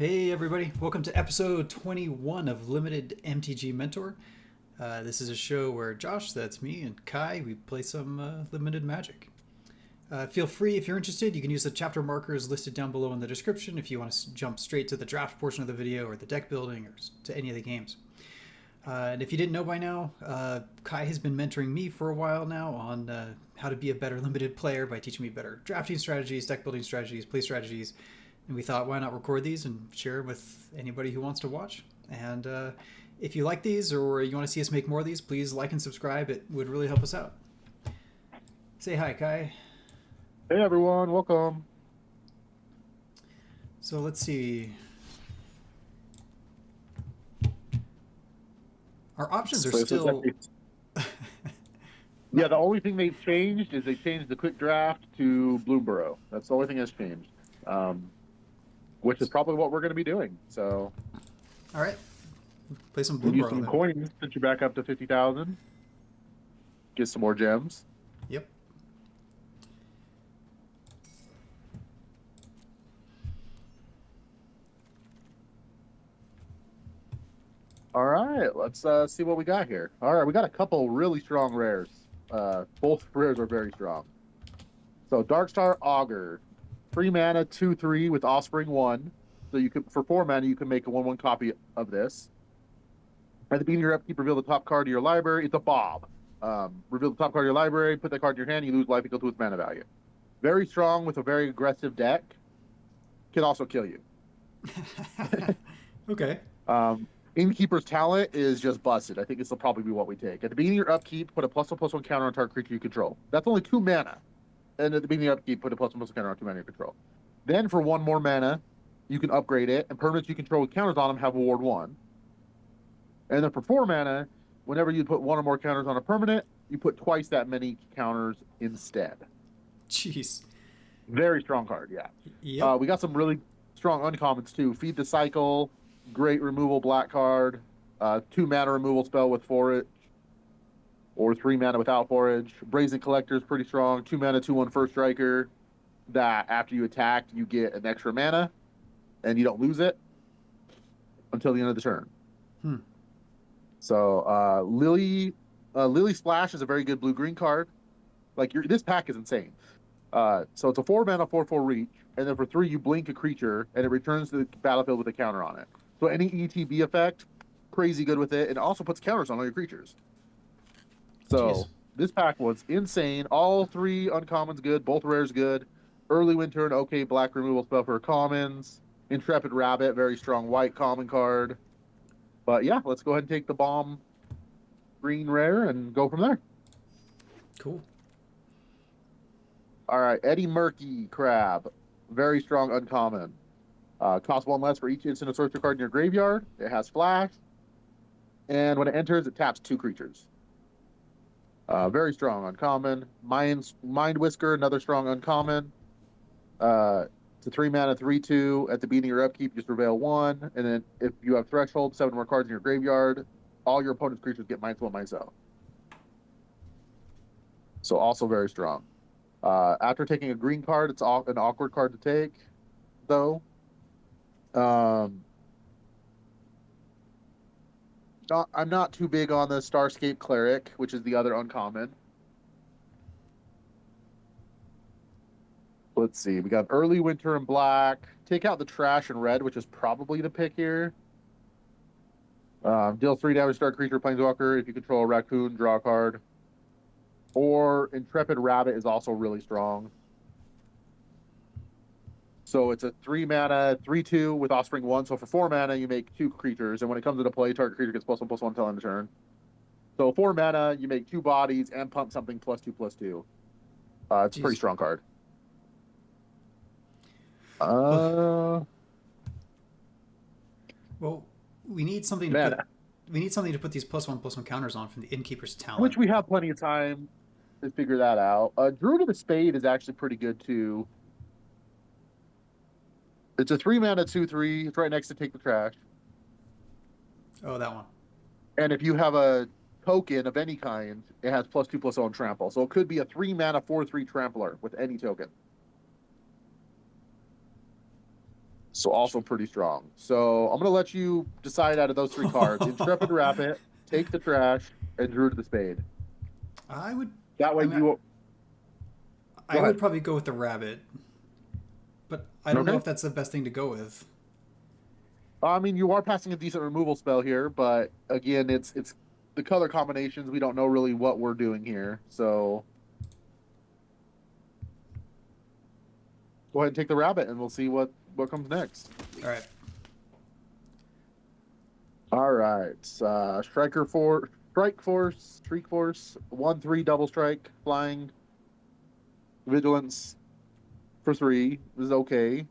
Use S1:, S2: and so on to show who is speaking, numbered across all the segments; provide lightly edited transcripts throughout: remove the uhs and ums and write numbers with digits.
S1: Hey everybody, welcome to episode 21 of Limited MTG Mentor. This is a show where Josh, that's me, and Kai, we play some limited magic. Feel free, if you're interested, you can use the chapter markers listed down below in the description if you want to jump straight to the draft portion of the video or the deck building or to any of the games. And if you didn't know by now, Kai has been mentoring me for a while now on how to be a better limited player by teaching me better drafting strategies, deck building strategies, play strategies. And we thought, why not record these and share them with anybody who wants to watch? And if you like these or you want to see us make more of these, please like and subscribe. It would really help us out. Say hi, Kai.
S2: Hey everyone, welcome.
S1: So let's see. Our options are
S2: So this is
S1: still.
S2: yeah, the only thing they've changed is they changed the quick draft to Bloomburrow. That's the only thing that's changed, which is probably what we're going to be doing. So
S1: All right. Play some
S2: we'll use
S1: Bloomburrow
S2: some
S1: then.
S2: coins since you're back up to 50,000. Get some more gems.
S1: Yep.
S2: All right, let's see what we got here. All right, we got a couple really strong rares. Both rares are very strong. So Darkstar Augur, 3 mana, 2/3 with Offspring 1. So you could, for 4 mana, you can make a 1/1 copy of this. At the beginning of your upkeep, reveal the top card of your library. It's a Bob. Reveal the top card of your library, put that card in your hand, you lose life equal to its mana value. Very strong with a very aggressive deck. Can also kill you.
S1: Okay.
S2: Innkeeper's Talent is just busted. I think this will probably be what we take. At the beginning of your upkeep, put a +1/+1 counter on target creature you control. That's only 2 mana. And at the beginning of your upkeep, put a +1/+1 counter on 2 mana you control. Then for 1 more mana, you can upgrade it, and permanents you control with counters on them have Ward 1. And then for 4 mana, whenever you put 1 or more counters on a permanent, you put twice that many counters instead.
S1: Jeez.
S2: Very strong card, yeah.
S1: Yep.
S2: We got some really strong uncommons too. Feed the Cycle, great removal black card, 2 mana removal spell with Forage, or 3 mana without Forage. Brazen Collector is pretty strong. 2 mana, 2/1 First Striker. That after you attack, you get an extra mana, and you don't lose it until the end of the turn. So Lily Splash is a very good blue-green card. Like this pack is insane. So it's a 4 mana 4/4 reach, and then for 3 you blink a creature, and it returns to the battlefield with a counter on it. So any ETB effect, crazy good with it, and it also puts counters on all your creatures. So
S1: Jeez.
S2: this pack was insane. All 3 uncommons good, both rares good. Early Winter, an okay black removal spell for commons. Intrepid Rabbit, very strong white common card. But yeah, let's go ahead and take the bomb green rare and go from there.
S1: Cool.
S2: All right, Eddie Murky Crab, very strong uncommon. Costs 1 less for each instant or sorcery card in your graveyard. It has flash, and when it enters, it taps 2 creatures. Very strong uncommon. Mind Whisker, another strong uncommon. It's a 3 mana 3/2. At the beginning of your upkeep, just reveal 1, and then if you have Threshold, 7 more cards in your graveyard, all your opponent's creatures get -1/-0. So also very strong. After taking a green card, it's an awkward card to take, though. I'm not too big on the Starscape Cleric, which is the other uncommon. Let's see. We got Early Winter in black. Take out the trash in red, which is probably the pick here. Deal 3 damage to start creature planeswalker. If you control a raccoon, draw a card. Or Intrepid Rabbit is also really strong. So it's a 3 mana 3/2 with Offspring 1. So for 4 mana, you make 2 creatures, and when it comes into play, target creature gets +1/+1 until end of turn. So 4 mana, you make 2 bodies and pump something +2/+2. It's a pretty
S1: Jeez.
S2: strong card.
S1: Well, we need something to
S2: Man,
S1: put. We need something to put these +1/+1 counters on from the Innkeeper's Talent.
S2: which we have plenty of time to figure that out. Druid of the Spade is actually pretty good too. It's a 3 mana 2/3. It's right next to Take the Trash.
S1: Oh, that one.
S2: And if you have a token of any kind, it has +2/+0 on trample. So it could be a 3 mana 4/3 trampler with any token. So also pretty strong. So I'm gonna let you decide out of those three cards: Intrepid Rabbit, Take the Trash, and Druid of the Spade.
S1: I would.
S2: That way
S1: I mean,
S2: you
S1: I
S2: go
S1: would
S2: ahead.
S1: probably go with the rabbit, but I don't know
S2: Okay.
S1: if that's the best thing to go with.
S2: I mean, you are passing a decent removal spell here, but again, it's the color combinations. We don't know really what we're doing here. So go ahead and take the rabbit, and we'll see what comes next.
S1: All right.
S2: All right. Streak Force, 1/3 double strike, flying, vigilance for 3. This is okay.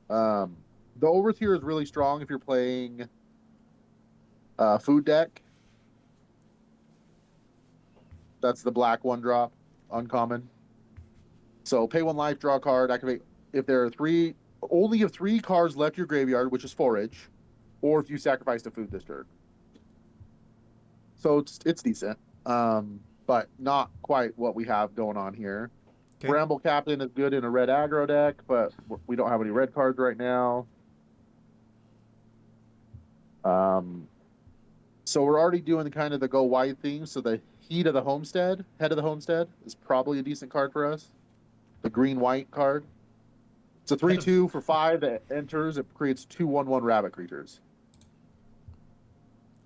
S2: Um, the overseer is really strong if you're playing food deck. That's the black 1-drop, uncommon. So pay 1 life, draw a card, activate. If there are only if 3 cards left your graveyard, which is forage, or if you sacrificed a food this turn. So it's decent, but not quite what we have going on here.
S1: Okay.
S2: Bramble Captain is good in a red aggro deck, but we don't have any red cards right now. So we're already doing kind of the go wide theme. So the Heat of the Homestead, Head of the Homestead, is probably a decent card for us. The green-white card. It's a
S1: Head of.
S2: 3/2 for 5 that enters. It creates 2/1/1 rabbit creatures.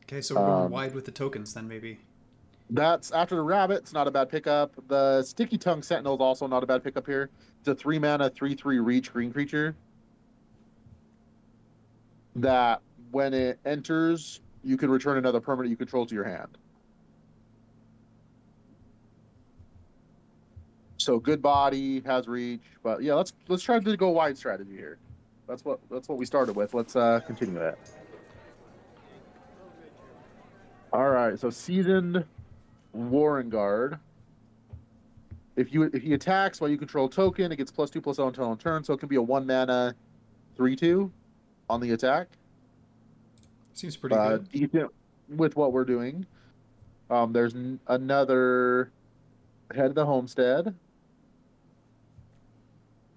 S1: Okay, so we're going wide with the tokens then, maybe.
S2: That's after the rabbit. It's not a bad pickup. The Sticky Tongue Sentinel is also not a bad pickup here. It's a 3-mana 3/3 reach green creature that when it enters, you can return another permanent you control to your hand. So good body, has reach, but yeah, let's try to go wide strategy here. That's what we started with. Let's continue that. All right, so Seasoned Warren Guard. If he attacks while you control a token, it gets +2/+0 until on turn. So it can be a 1-mana 3/2 on the attack.
S1: Seems pretty good.
S2: Decent with what we're doing. There's another Head of the Homestead.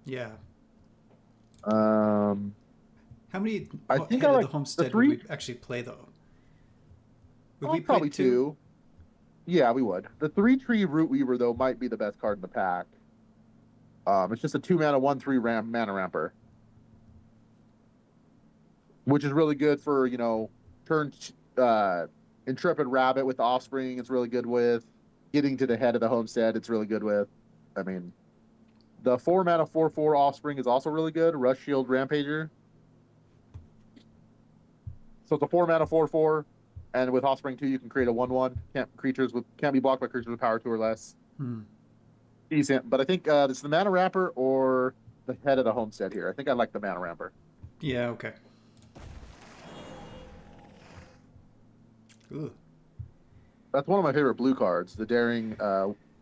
S1: Yeah.
S2: Um,
S1: How many
S2: I think
S1: Head
S2: I
S1: of
S2: like
S1: the
S2: the
S1: Homestead would
S2: 3.
S1: we actually play though? Would
S2: Oh,
S1: we play
S2: probably
S1: 2?
S2: 2. Yeah, we would. The 3-tree Root Weaver though might be the best card in the pack. It's just a 2-mana 1/3 mana ramper, which is really good for turn Intrepid Rabbit with the Offspring. It's really good with getting to the Head of the Homestead. It's really good with. I mean, the 4-mana 4/4 Offspring is also really good. Rush Shield Rampager. So it's a 4-mana 4/4, and with Offspring 2, you can create a 1/1. Can't be blocked by creatures with power 2 or less. Decent, but I think it's the Mana Ramper or the Head of the Homestead here. I think I like the Mana Ramper.
S1: Yeah, okay. Ooh.
S2: That's one of my favorite blue cards, the Daring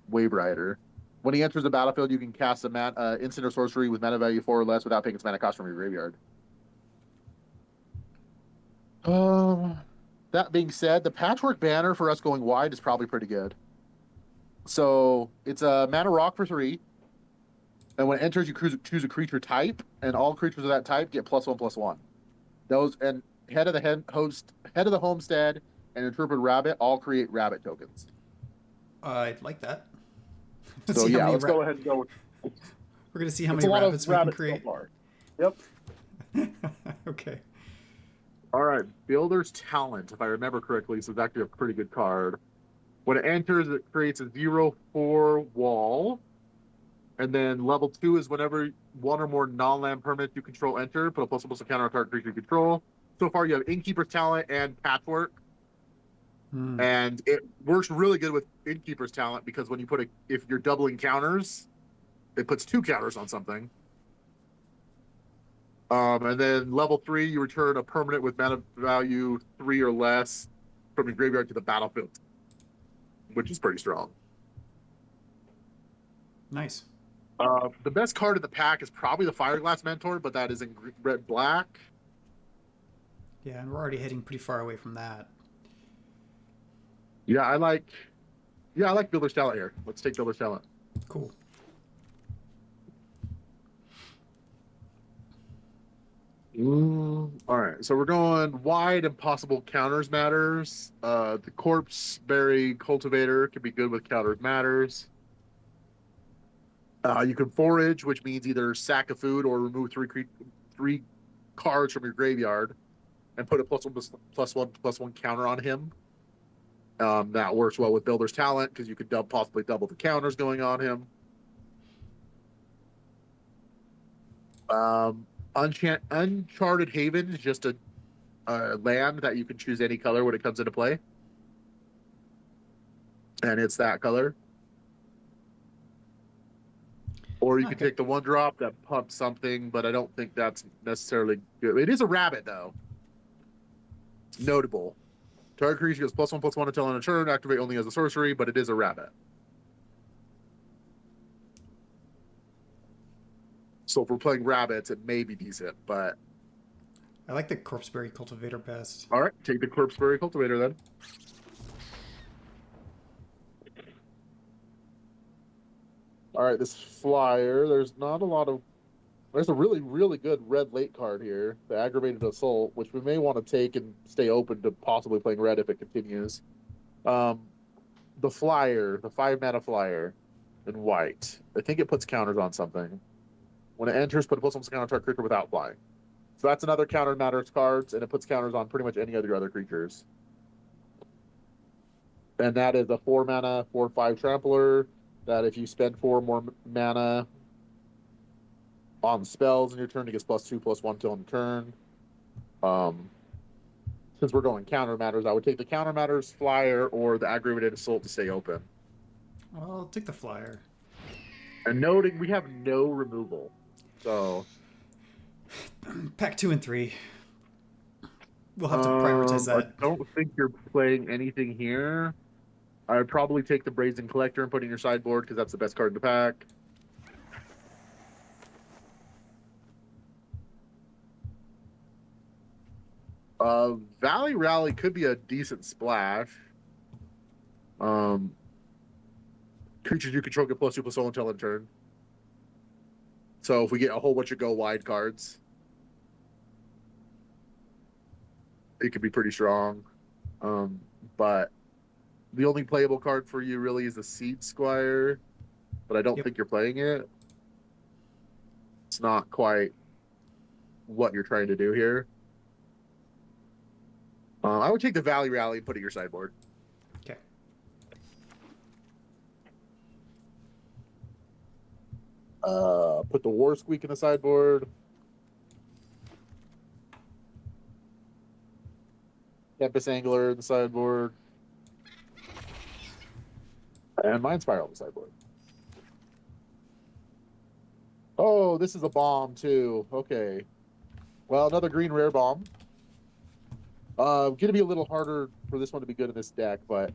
S2: Wave Rider. When he enters the battlefield, you can cast a instant or sorcery with mana value 4 or less without paying its mana cost from your graveyard. That being said, the Patchwork Banner for us going wide is probably pretty good. So it's a Mana Rock for 3. And when it enters, you choose a creature type, and all creatures of that type get +1/+1. Those and Head of the Homestead, and Intrepid Rabbit all create rabbit tokens.
S1: I'd like that. Let's
S2: So
S1: see how
S2: yeah,
S1: many
S2: let's go ahead and go.
S1: We're gonna see how
S2: It's
S1: many
S2: a lot of
S1: rabbits we can
S2: rabbits so
S1: create.
S2: far. Yep.
S1: Okay.
S2: All right, Builder's Talent, if I remember correctly, so it's actually a pretty good card. When it enters, it creates a 0/4 wall. And then level 2 is whenever one or more non-land permanents you control enter, put a +1/+1 counter on target creature you control. So far, you have Innkeeper's Talent and Patchwork. And it works really good with Innkeeper's Talent because when you if you're doubling counters, it puts 2 counters on something. And then level 3, you return a permanent with mana value 3 or less from your graveyard to the battlefield, which is pretty strong.
S1: Nice.
S2: The best card in the pack is probably the Fireglass Mentor, but that is in red-black.
S1: Yeah, and we're already heading pretty far away from that.
S2: Yeah, I like Builder's Talent here. Let's take Builder's Talent.
S1: Cool.
S2: All right, so we're going wide and possible counters matters. The corpse berry cultivator can be good with counters matters. You can forage, which means either sack of food or remove three cards from your graveyard and put a plus one counter on him. That works well with Builder's Talent because you could possibly double the counters going on him. Uncharted Haven is just a land that you can choose any color when it comes into play, and it's that color. Or you can take the 1-drop that pumps something, but I don't think that's necessarily good. It is a rabbit, though. It's notable. Target creature goes +1/+1 until on a turn, activate only as a sorcery, but it is a rabbit. So if we're playing rabbits, it may be decent, but...
S1: I like the Corpseberry Cultivator best.
S2: All right, take the Corpseberry Cultivator, then. All right, this flyer, there's not a lot of... There's a really, really good red late card here, the Aggravated Assault, which we may want to take and stay open to possibly playing red if it continues. The flyer, the 5-mana flyer in white. I think it puts counters on something. When it enters, put a +1 counter to a creature without flying. So that's another counter matters cards, and it puts counters on pretty much any of your other creatures. And that is a 4-mana, 4/5 trampler, that if you spend 4 more mana on spells in your turn, it gets +2/+1 till on turn. Since we're going counter matters, I would take the counter matters flyer or the aggravated assault to stay open.
S1: I'll take the flyer.
S2: And noting we have no removal, so
S1: pack 2 and 3. We'll have to prioritize that.
S2: I don't think you're playing anything here. I would probably take the Brazen Collector and put it in your sideboard because that's the best card in the pack. Valley Rally could be a decent splash. Creatures you control get +2/+0 until end turn. So if we get a whole bunch of go wide cards, it could be pretty strong. But the only playable card for you really is the Seed Squire, but I don't think you're playing it. It's not quite what you're trying to do here. I would take the Valley Rally and put it in your sideboard.
S1: Okay.
S2: Put the War Squeak in the sideboard. Tempest Angler in the sideboard. And Mind Spiral on the sideboard. Oh, this is a bomb too. Okay. Well, another green rare bomb. Gonna be a little harder for this one to be good in this deck, but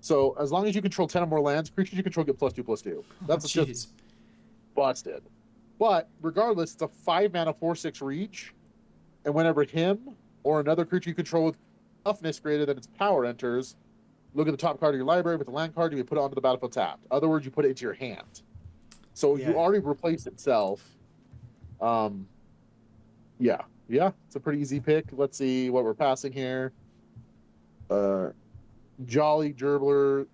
S2: so as long as you control 10 or more lands, creatures you control get +2/+2. That's just busted. But regardless, it's a 5-mana 4/6 reach, and whenever him or another creature you control with toughness greater than its power enters, look at the top card of your library with the land card, you put it onto the battlefield tapped. In other words, you put it into your hand. So you already replaced itself. Yeah, it's a pretty easy pick. Let's see what we're passing here. Jolly Gerblin,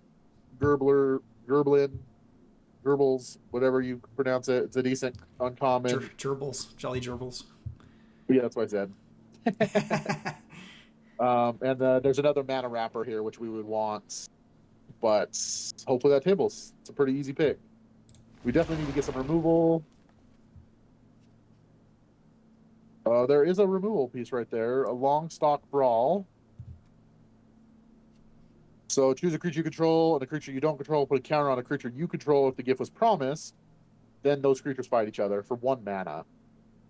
S2: Gerbles, whatever you pronounce it. It's a decent uncommon.
S1: Gerbils, Jolly Gerbils.
S2: Yeah, that's what I said. And there's another mana wrapper here, which we would want, but hopefully that tables. It's a pretty easy pick. We definitely need to get some removal. There is a removal piece right there, a Longstalk Brawl. So choose a creature you control and a creature you don't control. Put a counter on a creature you control if the gift was promised. Then those creatures fight each other for 1 mana.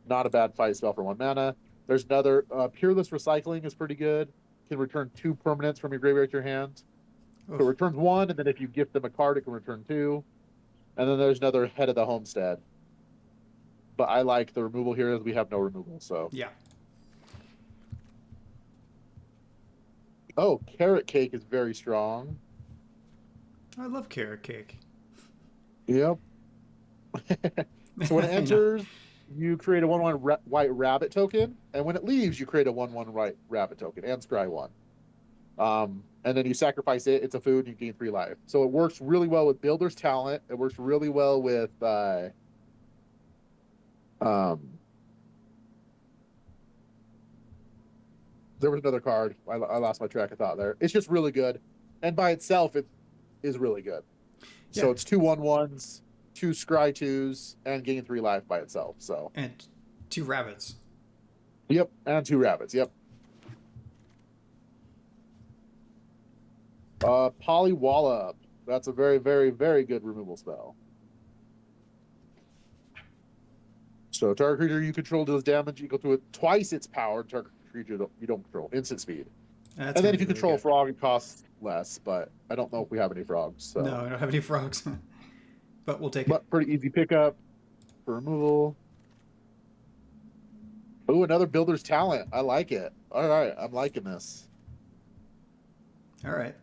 S2: Not a bad fight spell for 1 mana. There's another Peerless Recycling is pretty good. Can return 2 permanents from your graveyard to your hand. So it returns 1, and then if you gift them a card, it can return 2. And then there's another Head of the Homestead. But I like the removal here as we have no removal, so.
S1: Yeah.
S2: Oh, Carrot Cake is very strong.
S1: I love Carrot Cake.
S2: Yep. So when it enters, you create a 1/1 white rabbit token, and when it leaves, you create a 1/1 white rabbit token and scry one. And then you sacrifice it. It's a food, and you gain 3 life. So it works really well with Builder's Talent. It works really well with there was another card. I lost my track of thought there. It's just really good, and by itself, it is really good.
S1: Yeah.
S2: So it's 2 1/1s, 2 scry 2s, and gain 3 life by itself. So
S1: And 2 rabbits.
S2: yep, and 2 rabbits. Yep. Polywallop. That's a very, very, very good removal spell. So target creature you control does damage equal to twice its power. Target creature you don't control. Instant speed.
S1: That's
S2: And then if you
S1: really
S2: control a
S1: good.
S2: frog, it costs less. But I don't know if we have any frogs. So.
S1: No, I don't have any frogs. But we'll take it.
S2: But pretty easy pickup for removal. Oh, another Builder's Talent. I like it. All right, I'm liking this.
S1: All right.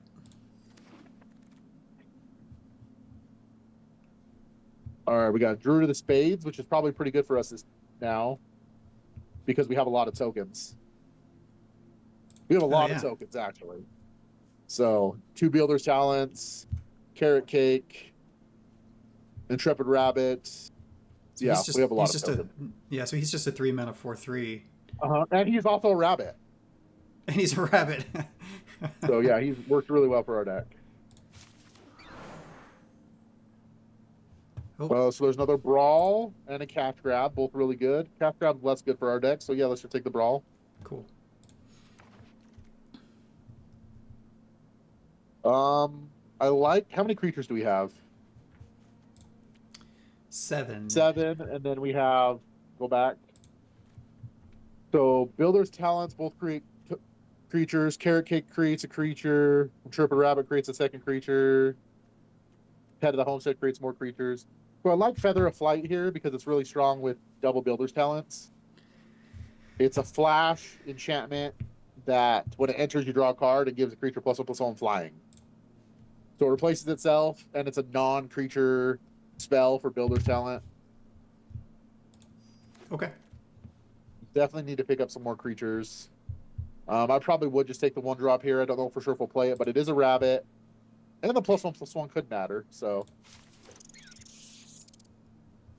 S2: All right, we got Druid of the Spades, which is probably pretty good for us now because we have a lot of tokens. We have a lot of tokens, actually. So 2 Builder's Talents, Carrot Cake, Intrepid Rabbit. So yeah, we have a lot of tokens.
S1: So he's just a 3 mana 4/3.
S2: And he's also a rabbit.
S1: And he's a rabbit.
S2: So yeah, he's worked really well for our deck.
S1: Oh.
S2: So there's another Brawl and a Cash Grab, both really good. Cash Grab less good for our deck, so yeah, let's just take the Brawl.
S1: Cool.
S2: I like. How many creatures do we have?
S1: 7.
S2: 7, and then we have. Go back. So Builder's Talents both create creatures. Carrot Cake creates a creature. Intrepid Rabbit creates a second creature. Head of the Homestead creates more creatures. So I like Feather of Flight here because it's really strong with double Builder's Talents. It's a flash enchantment that when it enters, you draw a card and gives a creature +1/+1 flying. So it replaces itself, and it's a non-creature spell for Builder's Talent.
S1: Okay.
S2: Definitely need to pick up some more creatures. I probably would just take the 1-drop here. I don't know for sure if we'll play it, but it is a rabbit. And then the +1/+1 could matter, so.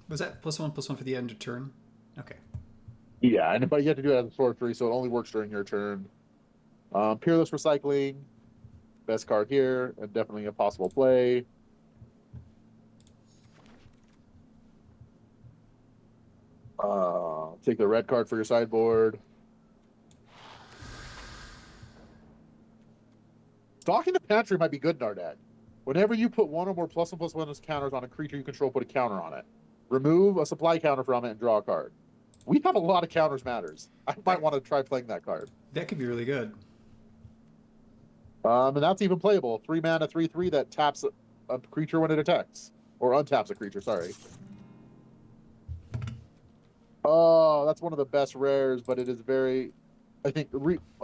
S1: Was that +1/+1 for the end of turn? Okay.
S2: Yeah, but you have to do it as a sorcery, so it only works during your turn. Peerless Recycling, best card here, and definitely a possible play. Take the red card for your sideboard. Stalking the Pantry might be good in our deck. Whenever you put 1 or more +1/+1 counters on a creature you control, put a counter on it. Remove a supply counter from it and draw a card. We have a lot of counters matters. I might want to try playing that card.
S1: That could be really good.
S2: And that's even playable. 3 mana, 3/3 that taps a creature when it attacks. Or untaps a creature, sorry. Oh, that's one of the best rares, but it is very... I think...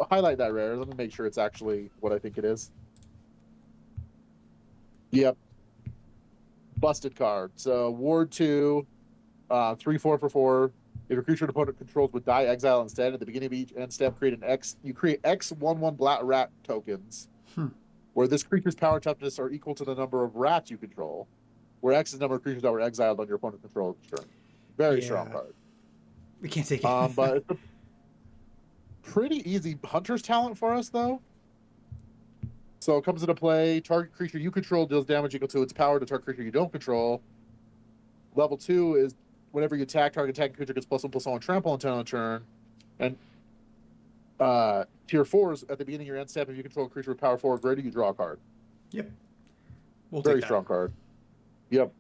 S2: highlight that rare. Let me make sure it's actually what I think it is. Yep. Busted card. So, Ward 2, 3/4 for 4. If a creature an opponent controls would die, exile instead. At the beginning of each end step, create an X. You create X 1/1 black rat tokens, where this creature's power and toughness are equal to the number of rats you control, where X is the number of creatures that were exiled on your opponent's control turn. Very strong card.
S1: We can't take it.
S2: But it's a pretty easy Hunter's Talent for us, though. So it comes into play. Target creature you control deals damage equal to its power to target creature you don't control. Level 2 is whenever you attack, target attacking creature gets +1/+1 trample until on turn. And tier 4 is at the beginning of your end step. If you control a creature with power 4 or greater, you draw a card.
S1: Yep. We'll
S2: Very
S1: take
S2: strong card. Yep.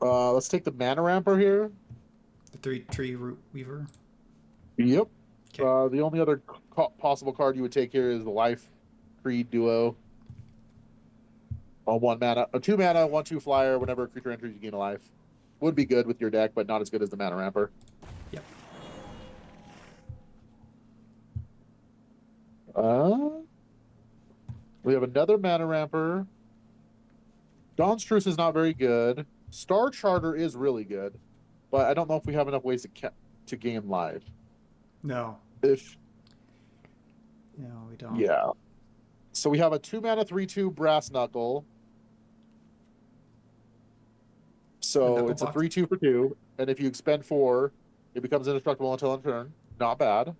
S2: Let's take the Mana Ramper here.
S1: The 3-tree Root Weaver.
S2: Yep.
S1: Okay.
S2: The only other possible card you would take here is the Life Creed Duo. On 1 mana, a 2 mana, 1/2 flyer. Whenever a creature enters, you gain a life. Would be good with your deck, but not as good as the Mana Ramper.
S1: Yep.
S2: We have another Mana Ramper. Dawn's Truce is not very good. Star Charter is really good, but I don't know if we have enough ways to game live.
S1: No.
S2: If
S1: No, we don't.
S2: Yeah. So we have a 2-mana 3/2 Brass Knuckle. So it's a 3/2 for 2, and if you expend 4, it becomes indestructible until end turn. Not bad.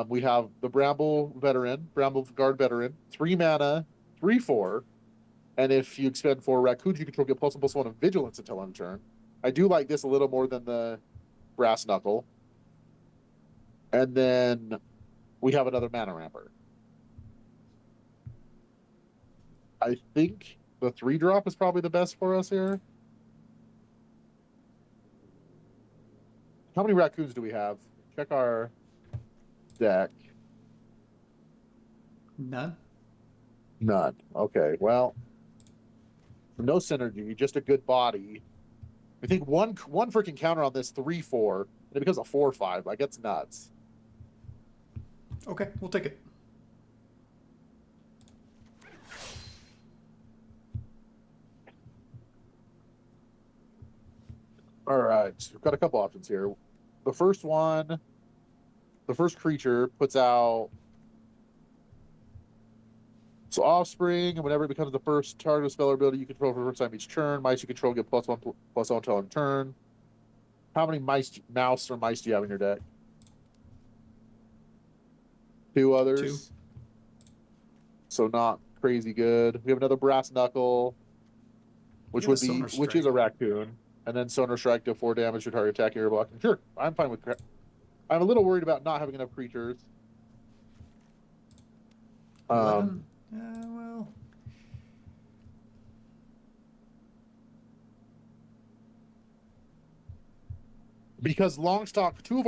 S2: We have the Bramble Guard Veteran, 3 mana, 3/4, and if you expend 4 raccoons you control, get +1/+1 of Vigilance until end turn. I do like this a little more than the Brass Knuckle. And then we have another mana ramper. I think the 3-drop is probably the best for us here. How many raccoons do we have? Check our deck.
S1: None?
S2: None. Okay, well, no synergy, just a good body. I think one freaking counter on this 3/4, and it becomes a 4/5. Like, it's nuts.
S1: Okay, we'll take it.
S2: All right, we've got a couple options here. The first creature puts out Offspring, and whenever it becomes the first target of spell or ability you control for the first time each turn, mice you control get +1/+1 until end turn. How many mouse or mice do you have in your deck? 2 others.
S1: 2.
S2: So not crazy good. We have another Brass Knuckle, which is a raccoon, and then Sonar Strike to 4 damage to target attack you're blocking. Sure, I'm fine with. I'm a little worried about not having enough creatures.
S1: 11? Well.
S2: Because Longstock, 3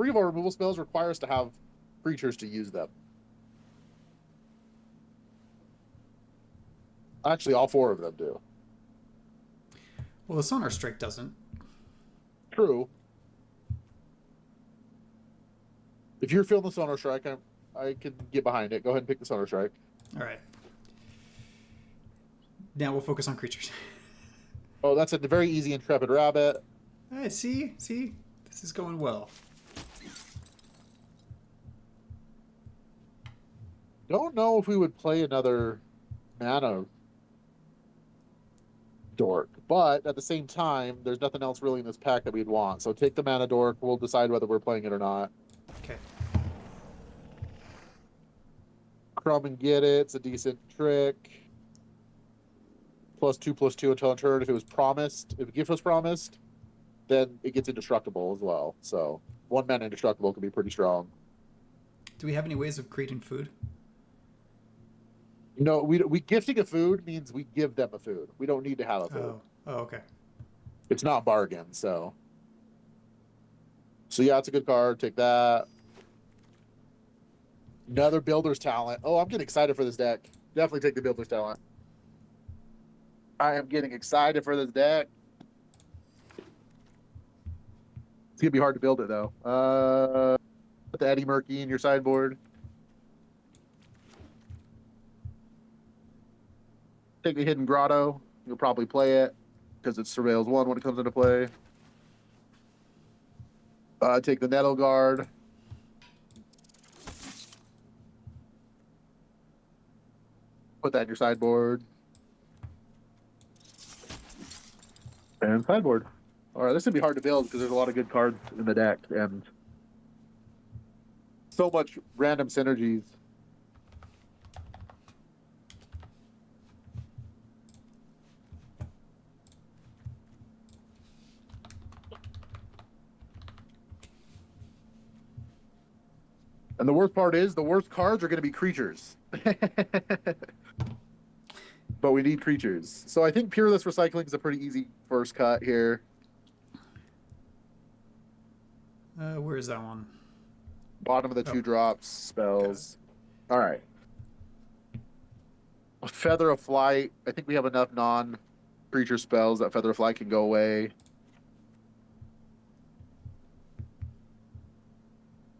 S2: of our removal spells require us to have creatures to use them. Actually, all 4 of them do.
S1: Well, the Sonar Strike doesn't.
S2: True. If you're feeling the Sonar Strike, I can get behind it. Go ahead and pick the Sonar Strike.
S1: All right. Now we'll focus on creatures.
S2: Oh, that's a very easy Intrepid Rabbit.
S1: Hey, see? This is going well.
S2: Don't know if we would play another mana dork, but at the same time, there's nothing else really in this pack that we'd want. So take the mana dork. We'll decide whether we're playing it or not.
S1: Okay.
S2: Crumb and get it. It's a decent trick. +2/+2 until turn. If a gift was promised, then it gets indestructible as well. So 1 mana indestructible can be pretty strong.
S1: Do we have any ways of creating food?
S2: No, we gifting a food means we give them a food. We don't need to have a food.
S1: Oh, okay.
S2: It's not bargain, so yeah, it's a good card. Take that. Another Builder's Talent. Oh, I'm getting excited for this deck. Definitely take the Builder's Talent. I am getting excited for this deck. It's gonna be hard to build it though. Put the Eddie Murky in your sideboard. Take the Hidden Grotto. You'll probably play it because it's Surveils 1 when it comes into play. Take the Nettle Guard. Put that in your sideboard. And sideboard. All right, this is going to be hard to build because there's a lot of good cards in the deck and so much random synergies. And the worst part is the worst cards are going to be creatures. But we need creatures. So I think Peerless Recycling is a pretty easy first cut here.
S1: Where is that one?
S2: Bottom of the 2 drops, spells. All right. Feather of Flight. I think we have enough non-creature spells that Feather of Flight can go away.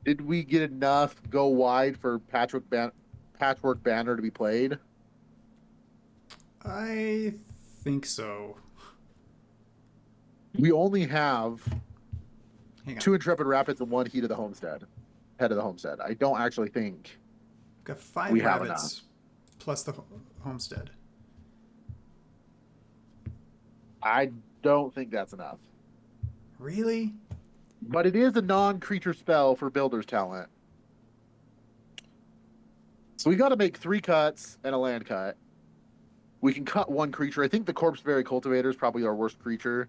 S2: Did we get enough go wide for Patchwork Banner to be played?
S1: I think so.
S2: We only have
S1: Hang on.
S2: 2 Intrepid Rapids and 1 Heat of the Homestead. Head of the Homestead. I don't actually think
S1: We've got 5
S2: we have
S1: rabbits plus the homestead.
S2: I don't think that's enough.
S1: Really?
S2: But it is a non-creature spell for Builder's Talent. So we got to make 3 cuts and a land cut. We can cut 1 creature. I think the Corpseberry Cultivator is probably our worst creature.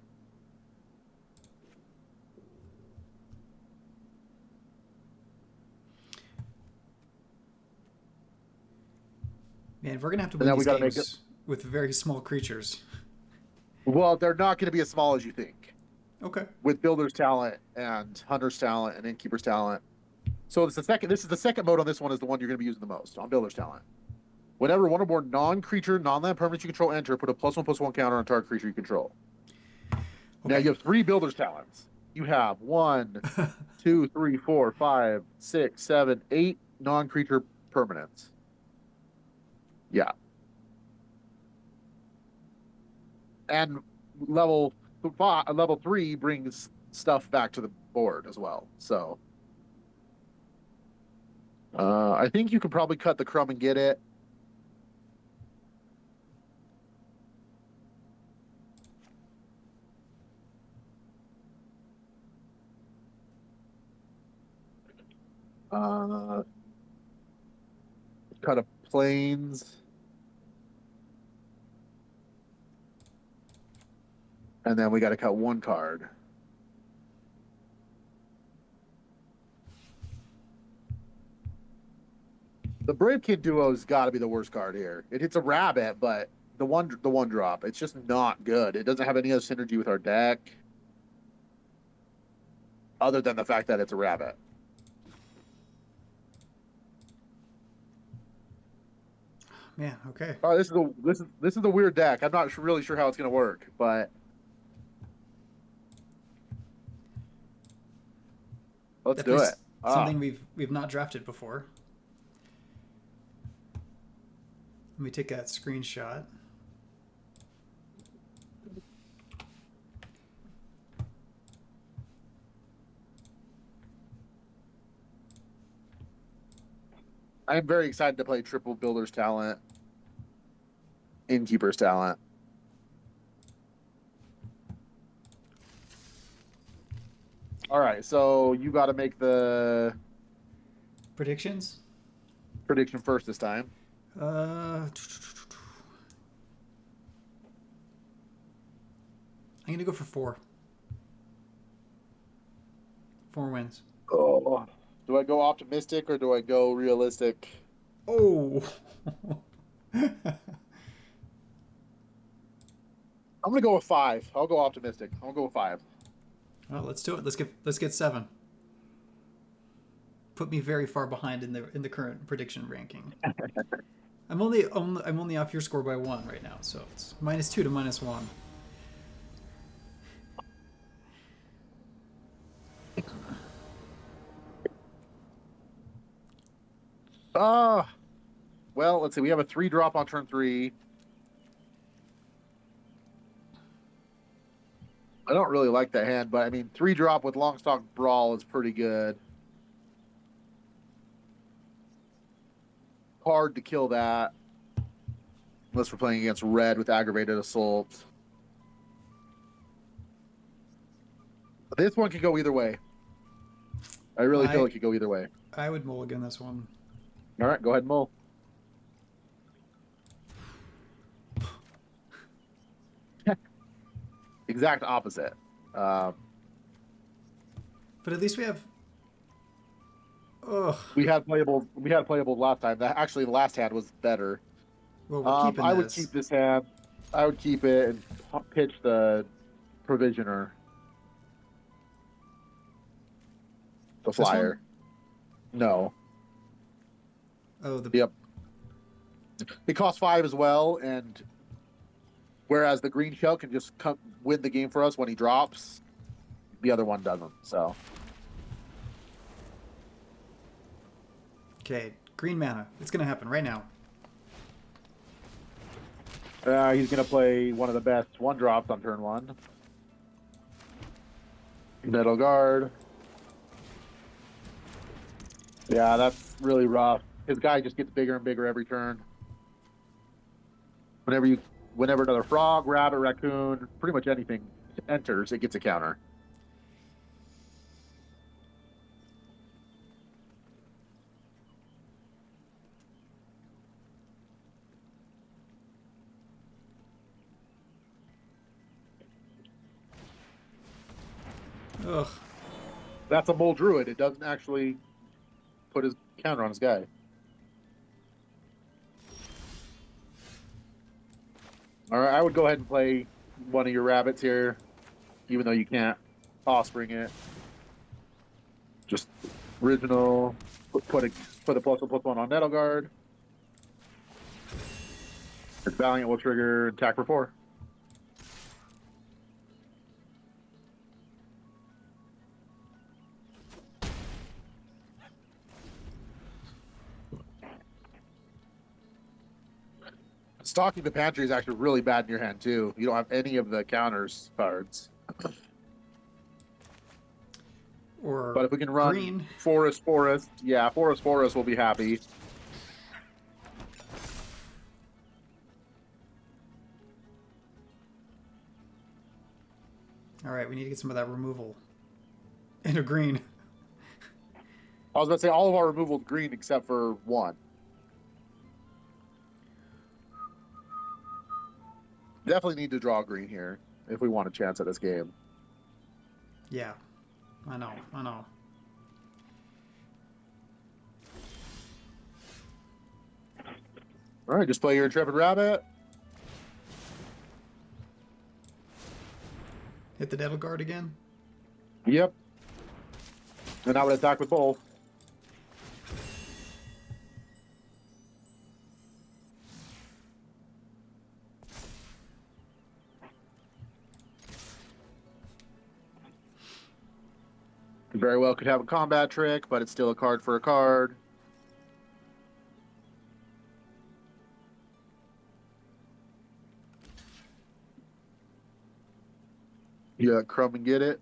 S1: Man, we're going to have to
S2: And
S1: win
S2: then we
S1: these
S2: got to make
S1: games with very small creatures.
S2: Well, they're not going to be as small as you think.
S1: Okay.
S2: With Builder's Talent and Hunter's Talent and Innkeeper's Talent. So this is the second mode on this one is the one you're going to be using the most on Builder's Talent. Whenever one or more non-creature, non-land permanents you control enter, put a +1/+1 counter on target creature you control. Okay. Now you have 3 Builder's Talents. You have 1, 2, 3, 4, 5, 6, 7, 8 non-creature permanents. Yeah. And level 3 brings stuff back to the board as well. So I think you could probably cut the crumb and get it. Cut a plains. And then we got to cut 1 card. The Brave Kid Duo's got to be the worst card here. It hits a rabbit, but the one drop, it's just not good. It doesn't have any other synergy with our deck, other than the fact that it's a rabbit.
S1: Man, okay.
S2: Oh, this is a weird deck. I'm not really sure how it's going to work, but let's do it.
S1: Something we've not drafted before. Let me take that screenshot.
S2: I'm very excited to play triple Builder's Talent, Innkeeper's Talent. All right, so you got to make the
S1: Predictions?
S2: prediction first this time.
S1: I'm going to go for 4. 4 wins.
S2: Oh. Do I go optimistic or do I go realistic?
S1: Oh.
S2: I'm gonna go with 5. I'll go optimistic. I'll go with 5.
S1: Well, let's do it. Let's get 7. Put me very far behind in the current prediction ranking. I'm only off your score by 1 right now, so it's -2 to -1.
S2: Well, let's see. We have a 3 drop on turn 3. I don't really like that hand, but I mean, 3 drop with Longstock Brawl is pretty good. Hard to kill that. Unless we're playing against red with Aggravated Assault. This one could go either way. I really feel it could go either way.
S1: I would mulligan this one.
S2: All right, go ahead and mull. Exact opposite.
S1: But at least we have. Ugh.
S2: We had playable last time. Actually, the last hand was better.
S1: Well, we're keeping
S2: I
S1: this.
S2: would keep this hand. I would keep it and pitch the Provisioner. The flyer. No.
S1: Oh,
S2: Yep. It costs 5 as well, and whereas the green shell can just win the game for us when he drops, the other one doesn't. So.
S1: Okay, green mana. It's gonna happen right now.
S2: He's going to play one of the best one drops on turn 1. Nettle Guard. Yeah, that's really rough. His guy just gets bigger and bigger every turn. Whenever another frog, rabbit, raccoon, pretty much anything enters, it gets a counter.
S1: Ugh.
S2: That's a Mole Druid. It doesn't actually put his counter on his guy. All right, I would go ahead and play one of your rabbits here, even though you can't offspring it. Just original. Put a +1/+1 on Nettle Guard. Its Valiant will trigger attack for 4. Stalking the Pantry is actually really bad in your hand, too. You don't have any of the counters cards.
S1: But
S2: if we can run
S1: green.
S2: Forest, yeah, Forest will be happy.
S1: All right, we need to get some of that removal. And a green.
S2: I was about to say all of our removal is green except for 1. Definitely need to draw green here if we want a chance at this game.
S1: Yeah, I know.
S2: All right, just play your Intrepid Rabbit.
S1: Hit the Nettle Guard again.
S2: Yep. And I would attack with both. Very well could have a combat trick, but it's still a card for a card. Yeah, Crumb and get it.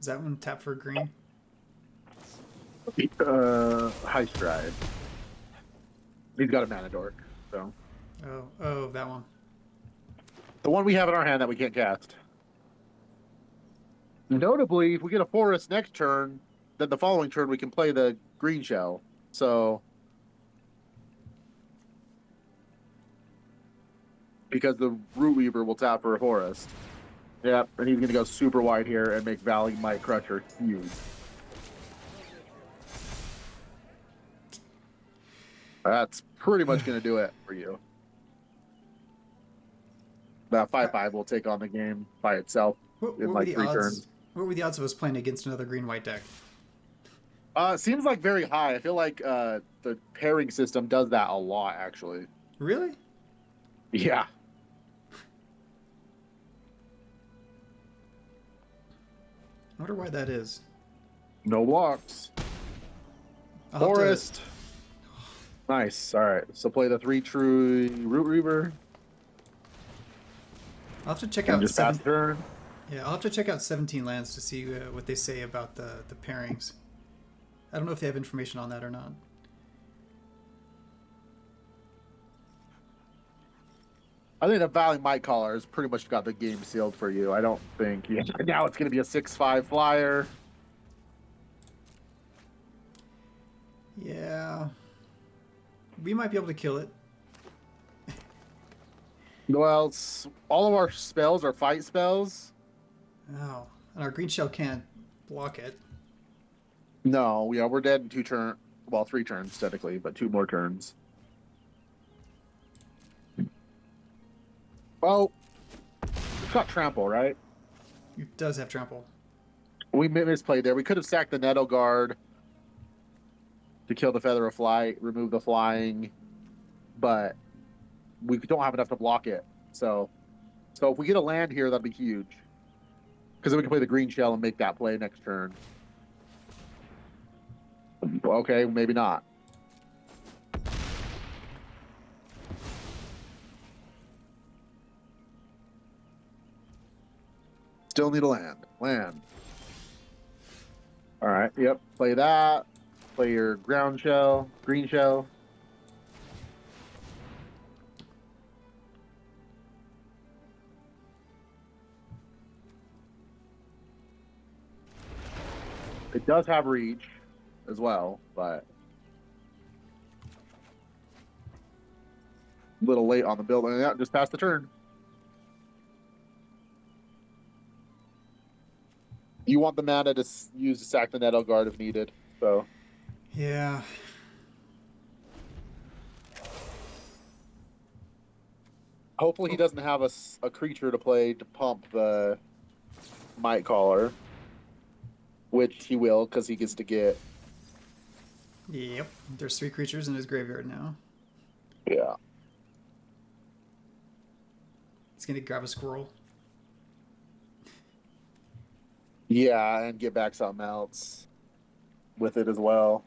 S1: Is that one tap for green?
S2: High Stride. He's got a Mana Dork, so.
S1: Oh, that one.
S2: The one we have in our hand that we can't cast. Notably, if we get a Forest next turn, then the following turn we can play the Green Shell. So. Because the Root Weaver will tap for a Forest. Yep, and he's going to go super wide here and make Valley Might Crusher huge. That's pretty much going to do it for you. That 5/5 will take on the game by itself in like 3 turns.
S1: What were the odds of us playing against another green-white deck?
S2: Seems like very high. I feel like the pairing system does that a lot, actually.
S1: Really?
S2: Yeah.
S1: I wonder why that is.
S2: No blocks. Forest. Nice. All right. So play the 3 true Root Reaver.
S1: I'll have to check out
S2: just pass turn.
S1: Yeah, I'll have to check out 17 lands to see what they say about the pairings. I don't know if they have information on that or not.
S2: I think the Valley Might Caller has pretty much got the game sealed for you. I don't think now it's going to be a 6/5 flyer.
S1: Yeah. We might be able to kill it.
S2: Well, all of our spells are fight spells.
S1: Oh, and our green shell can't block it.
S2: No, yeah, we're dead in 2 turns. Well, 3 turns technically, but 2 more turns. Well, it's got trample, right?
S1: It does have trample.
S2: We misplayed there. We could have sacked the Nettle Guard to kill the Feather of Flight, remove the flying, but we don't have enough to block it. So if we get a land here, that'd be huge. Because then we can play the green shell and make that play next turn. Okay, maybe not. Still need a land. Land. All right. Yep. Play that. Play your ground shell, green shell. It does have reach as well, but a little late on the build. Yeah, just passed the turn. You want the mana to use to sack the Nettle Guard if needed. So
S1: Yeah.
S2: hopefully he doesn't have a creature to play to pump the Might Caller, which he will because he gets to get.
S1: Yep. There's 3 creatures in his graveyard now.
S2: Yeah.
S1: He's gonna grab a squirrel.
S2: Yeah, and get back something else with it as well.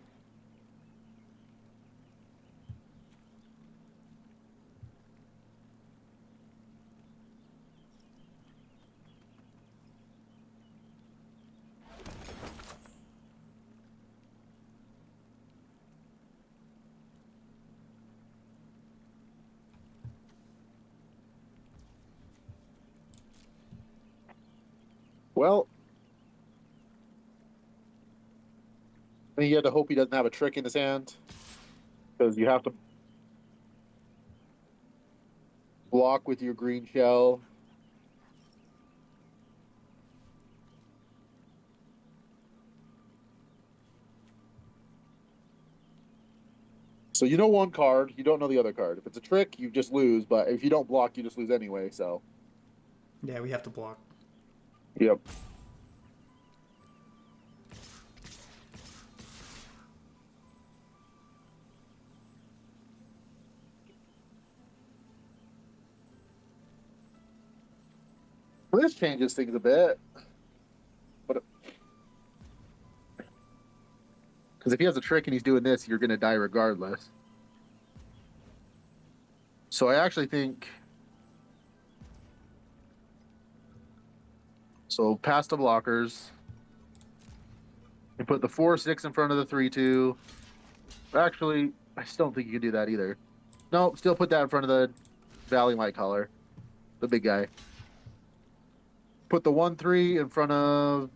S2: Well, I mean, you have to hope he doesn't have a trick in his hand because you have to block with your green shell. So you know one card, you don't know the other card. If it's a trick, you just lose, but if you don't block, you just lose anyway, so.
S1: Yeah, we have to block.
S2: Yep. Well, this changes things a bit. But because if he has a trick and he's doing this, you're going to die regardless. So I actually think. So past the blockers. You put the 4/6 in front of the 3/2. Actually, I still don't think you can do that either. No, still put that in front of the Valley Might Caller, the big guy. Put the 1/3 in front of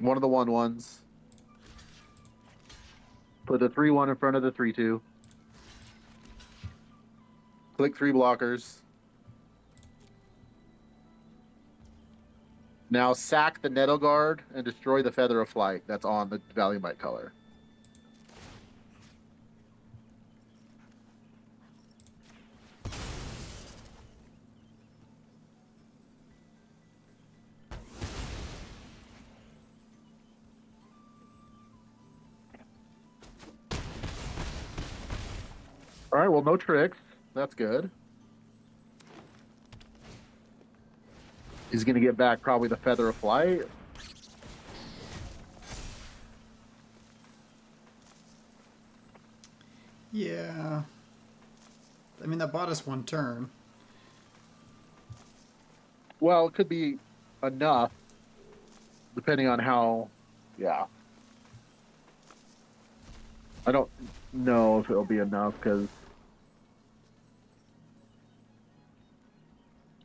S2: one of the 1/1s. Put the 3/1 in front of the 3/2. Click 3 blockers. Now sack the Nettle Guard and destroy the Feather of Flight that's on the Valley Might Caller. All right, well, no tricks. That's good. He's going to get back probably the Feather of Flight.
S1: Yeah. I mean, that bought us 1 turn.
S2: Well, it could be enough, depending on how. Yeah. I don't know if it'll be enough because.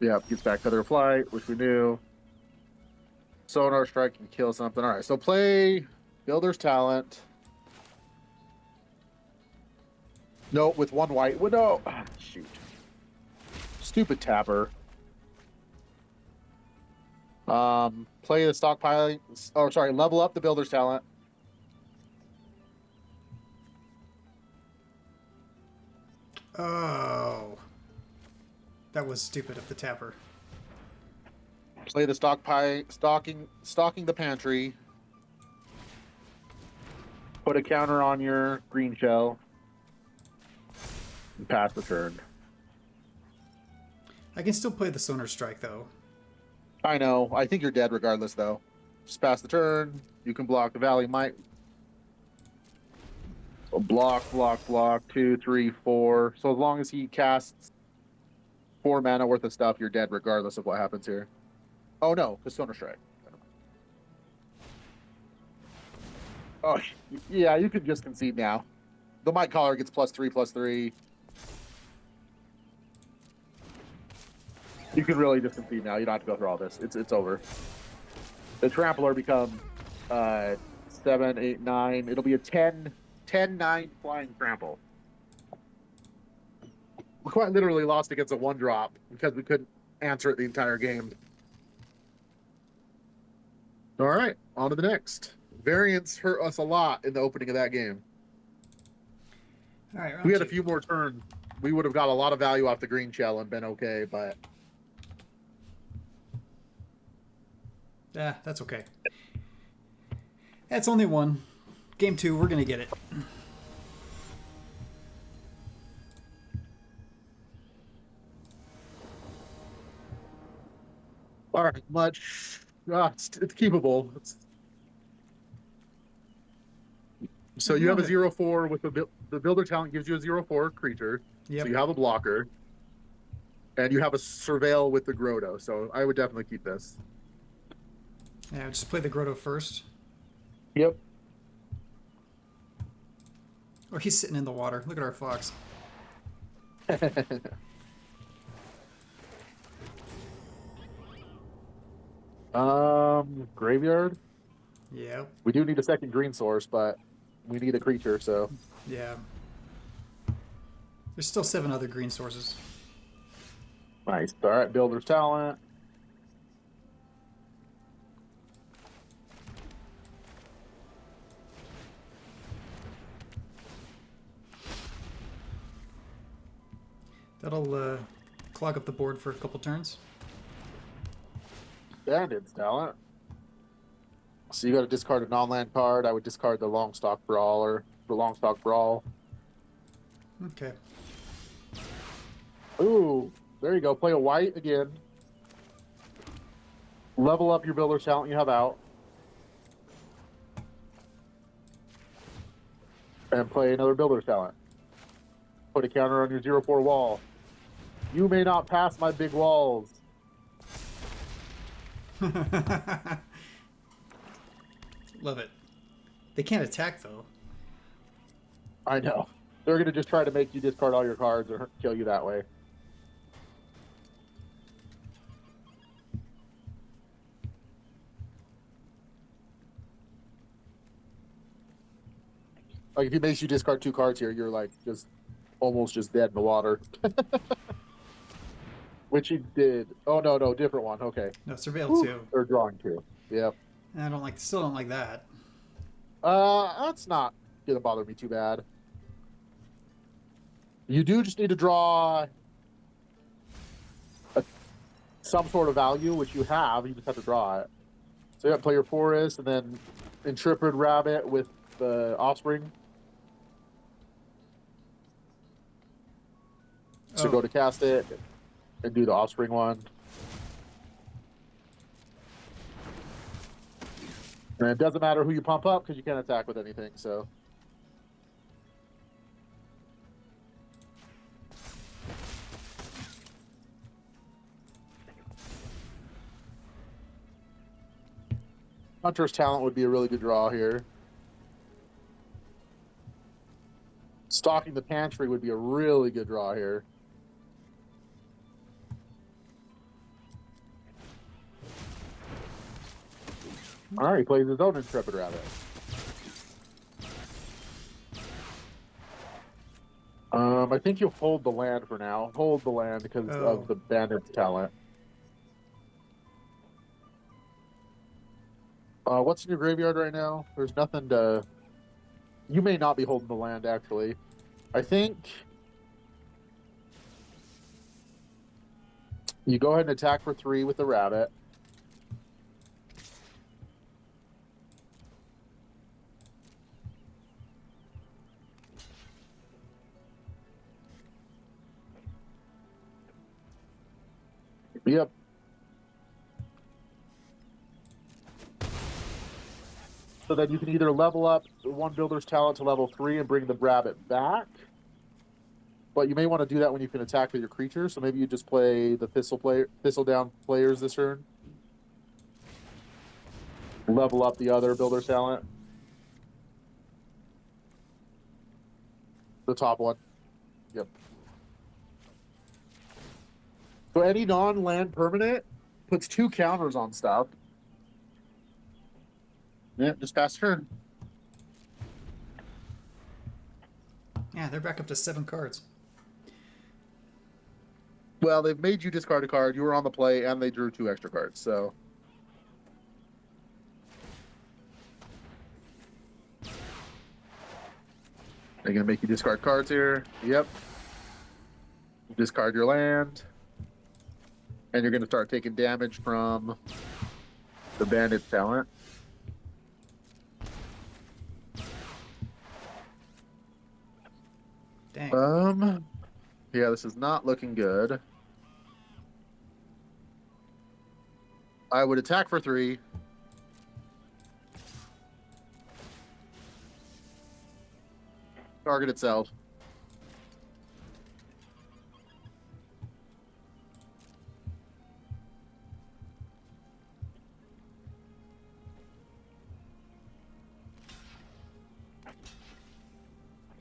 S2: Yeah, gets back Feather of Flight, which we knew. Sonar Strike can kill something. All right, so play Builder's Talent. No, with 1 white. Well, no. Ah, shoot. Stupid tapper. Play the stockpiling. Oh, sorry. Level up the Builder's Talent.
S1: Oh. That was stupid of the tapper.
S2: Play the stocking the pantry. Put a counter on your green shell. And pass the turn.
S1: I can still play the Sonar Strike, though.
S2: I know. I think you're dead regardless, though. Just pass the turn. You can block the Valley Might. Block, block, block. 2, 3, 4. So as long as he casts 4 mana worth of stuff, you're dead regardless of what happens here. Oh no, because Stoner Strike. Oh yeah, you can just concede now. The Might Caller gets +3/+3. You can really just concede now. You don't have to go through all this. It's over. The Trampler becomes 7, 8, 9. It'll be a 10, 9 flying trample. We quite literally lost against a 1-drop because we couldn't answer it the entire game. All right, on to the next. Variants hurt us a lot in the opening of that game.
S1: All right,
S2: if we had a few more turns, we would have got a lot of value off the green shell and been okay, but...
S1: Yeah, that's okay. That's only one. Game 2, we're going to get it.
S2: All right, much... it's keepable. So you have a 0/4 with the builder talent gives you a 0/4 creature.
S1: Yep.
S2: So you have a blocker. And you have a surveil with the Grotto. So I would definitely keep this.
S1: Yeah, just play the Grotto first.
S2: Yep.
S1: Oh, he's sitting in the water. Look at our fox.
S2: Graveyard.
S1: Yeah.
S2: We do need a second green source, but we need a creature, so.
S1: Yeah. There's still 7 other green sources.
S2: Nice. All right, Builder's Talent.
S1: That'll clog up the board for a couple turns.
S2: Bandit's Talent. So you got to discard a non-land card. I would discard the Longstock Brawler, the Longstock Brawl.
S1: Okay.
S2: Ooh, there you go. Play a white again. Level up your Builder's Talent you have out. And play another Builder's Talent. Put a counter on your 0/4 wall. You may not pass my big walls.
S1: Love it. They can't attack, though.
S2: I know. They're going to just try to make you discard all your cards or kill you that way. Like, if he makes you discard 2 cards here, you're like just almost just dead in the water. Which he did. Oh, no, different one. Okay.
S1: No, Surveil 2.
S2: Or drawing 2. Yep.
S1: Still don't like that.
S2: That's not going to bother me too bad. You do just need to draw some sort of value, which you have. You just have to draw it. So you have to play your Forest and then Intrepid Rabbit with the Offspring. So go to cast it and do the Offspring one. And it doesn't matter who you pump up because you can't attack with anything, so. Hunter's Talent would be a really good draw here. Stocking the Pantry would be a really good draw here. All right, he plays his own Intrepid Rabbit. I think you'll hold the land for now. Hold the land because of the Bandit's Talent. What's in your graveyard right now? There's nothing to... You may not be holding the land, actually. I think... You go ahead and attack for 3 with the rabbit. Yep. So then you can either level up one builder's talent to level 3 and bring the rabbit back, but you may want to do that when you can attack with your creature. So maybe you just play the thistle down players this turn. Level up the other builder's talent. The top one. Yep. So any non-land permanent puts 2 counters on stuff. Yeah, just pass turn.
S1: Yeah, they're back up to 7 cards.
S2: Well, they've made you discard a card. You were on the play, and they drew 2 extra cards. So they're gonna make you discard cards here. Yep. Discard your land, and you're gonna start taking damage from the bandit's talent.
S1: Dang.
S2: Yeah, this is not looking good. I would attack for 3. Target itself.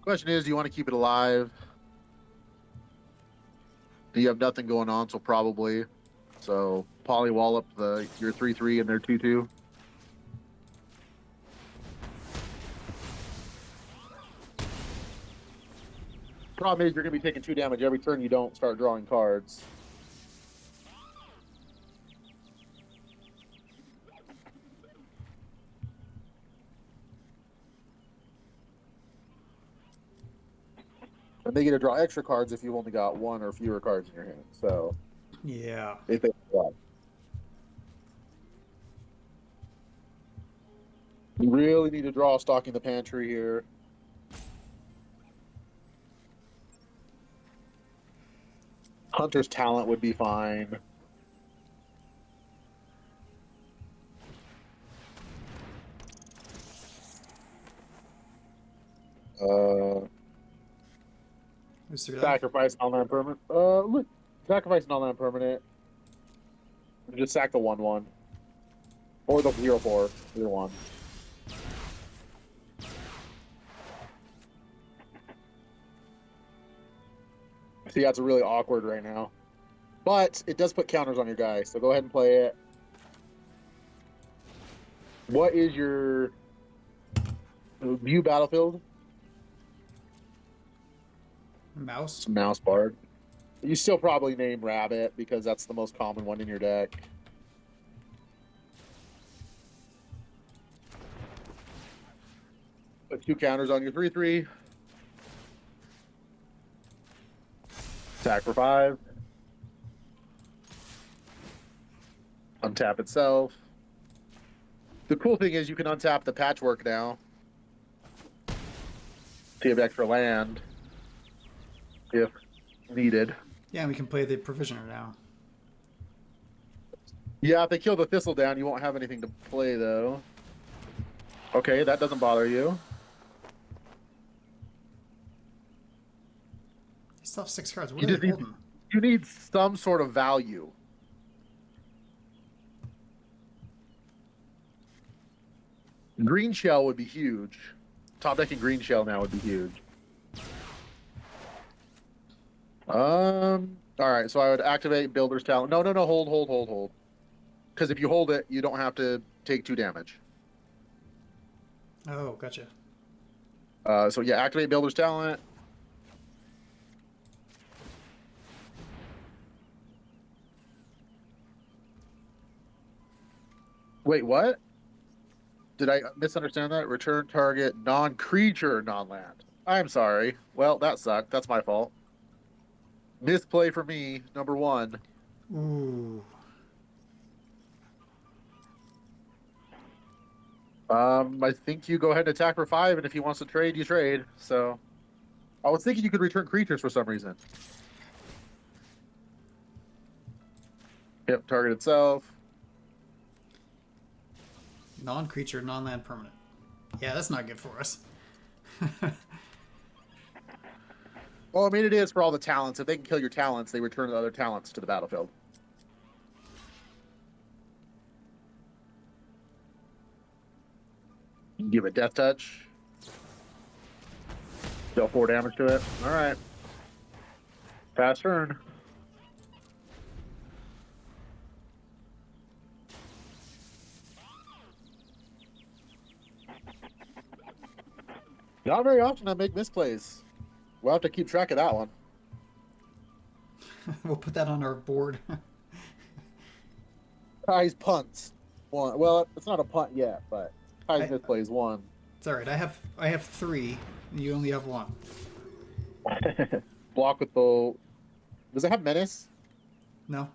S2: Question is, do you want to keep it alive? You have nothing going on, so probably. So polywallop your 3/3 and their 2/2. Problem is, you're going to be taking 2 damage every turn you don't start drawing cards. And they get to draw extra cards if you've only got 1 or fewer cards in your hand. So
S1: Yeah.
S2: if they you really need to draw stocking the pantry here. Hunter's talent would be fine. Sacrifice non-land permanent. Look, sacrifice non-land permanent. Just sack the 1/1 or the 0/4, either one. See, that's really awkward right now, but it does put counters on your guy. So go ahead and play it. What is your view battlefield?
S1: Mouse.
S2: Mouse Bard. You still probably name Rabbit because that's the most common one in your deck. Put 2 counters on your 3/3. Attack for 5. Untap itself. The cool thing is you can untap the Patchwork now. To have extra land if needed.
S1: Yeah, we can play the Provisioner now.
S2: Yeah, if they kill the Thistle down, you won't have anything to play, though. Okay, that doesn't bother you.
S1: They still have 6 cards. What are they holding?
S2: You need some sort of value. Green Shell would be huge. Top decking Green Shell now would be huge. All right, so I would activate Builder's Talent. No, hold. Because if you hold it, you don't have to take 2 damage.
S1: Oh, gotcha.
S2: So yeah, activate Builder's Talent. Wait, what? Did I misunderstand that? Return target non-creature, non-land. I'm sorry. Well, that sucked. That's my fault. Misplay for me, number 1.
S1: Ooh.
S2: I think you go ahead and attack for 5, and if he wants to trade, you trade. So, I was thinking you could return creatures for some reason. Yep, target itself.
S1: Non-creature, non-land permanent. Yeah, that's not good for us.
S2: Well, I mean, it is for all the talents. If they can kill your talents, they return the other talents to the battlefield. You can give it death touch. Deal 4 damage to it. All right. Fast turn. Not very often I make misplays. We'll have to keep track of that one.
S1: We'll put that on our board.
S2: Kai's punts. One. Well, it's not a punt yet, but Kai's
S1: I,
S2: misplays one.
S1: it's all right. I have 3, and you only have 1.
S2: Block with the. Does it have menace?
S1: No.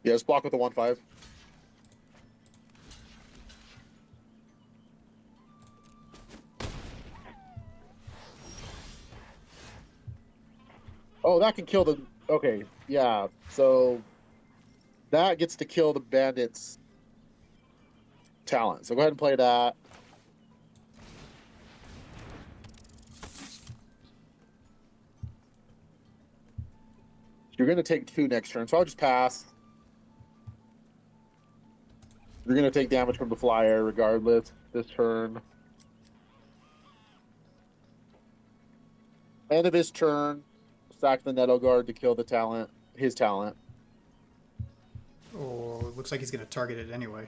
S2: Yeah, it's block with the 1/5. Oh, that can kill the. Okay, yeah. So that gets to kill the bandit's talent. So go ahead and play that. You're going to take 2 next turn, so I'll just pass. You're going to take damage from the flyer regardless this turn. End of his turn, sack the Nettle Guard to kill the talent, his talent.
S1: Oh, it looks like he's going to target it anyway.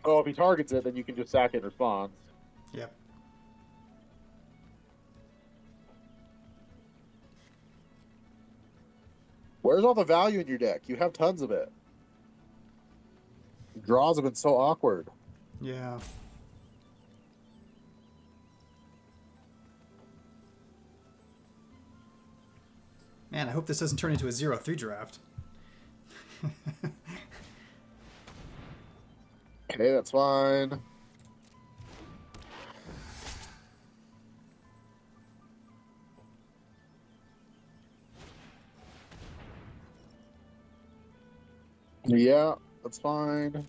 S2: Oh, if he targets it, then you can just sack it in response.
S1: Yep.
S2: Where's all the value in your deck? You have tons of it. Draws have been so awkward.
S1: Yeah. Man, I hope this doesn't turn into a 0-3 draft.
S2: Okay, that's fine. Yeah, that's fine.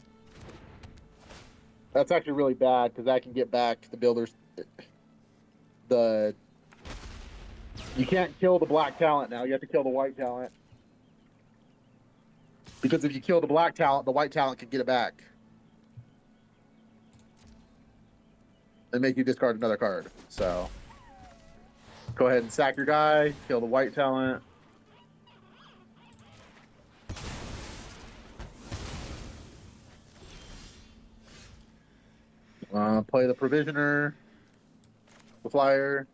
S2: That's actually really bad because I can get back the builders. The you can't kill the black talent now. You have to kill the white talent. Because if you kill the black talent, the white talent can get it back. And make you discard another card. So go ahead and sack your guy, kill the white talent. Play the Provisioner, the Flyer.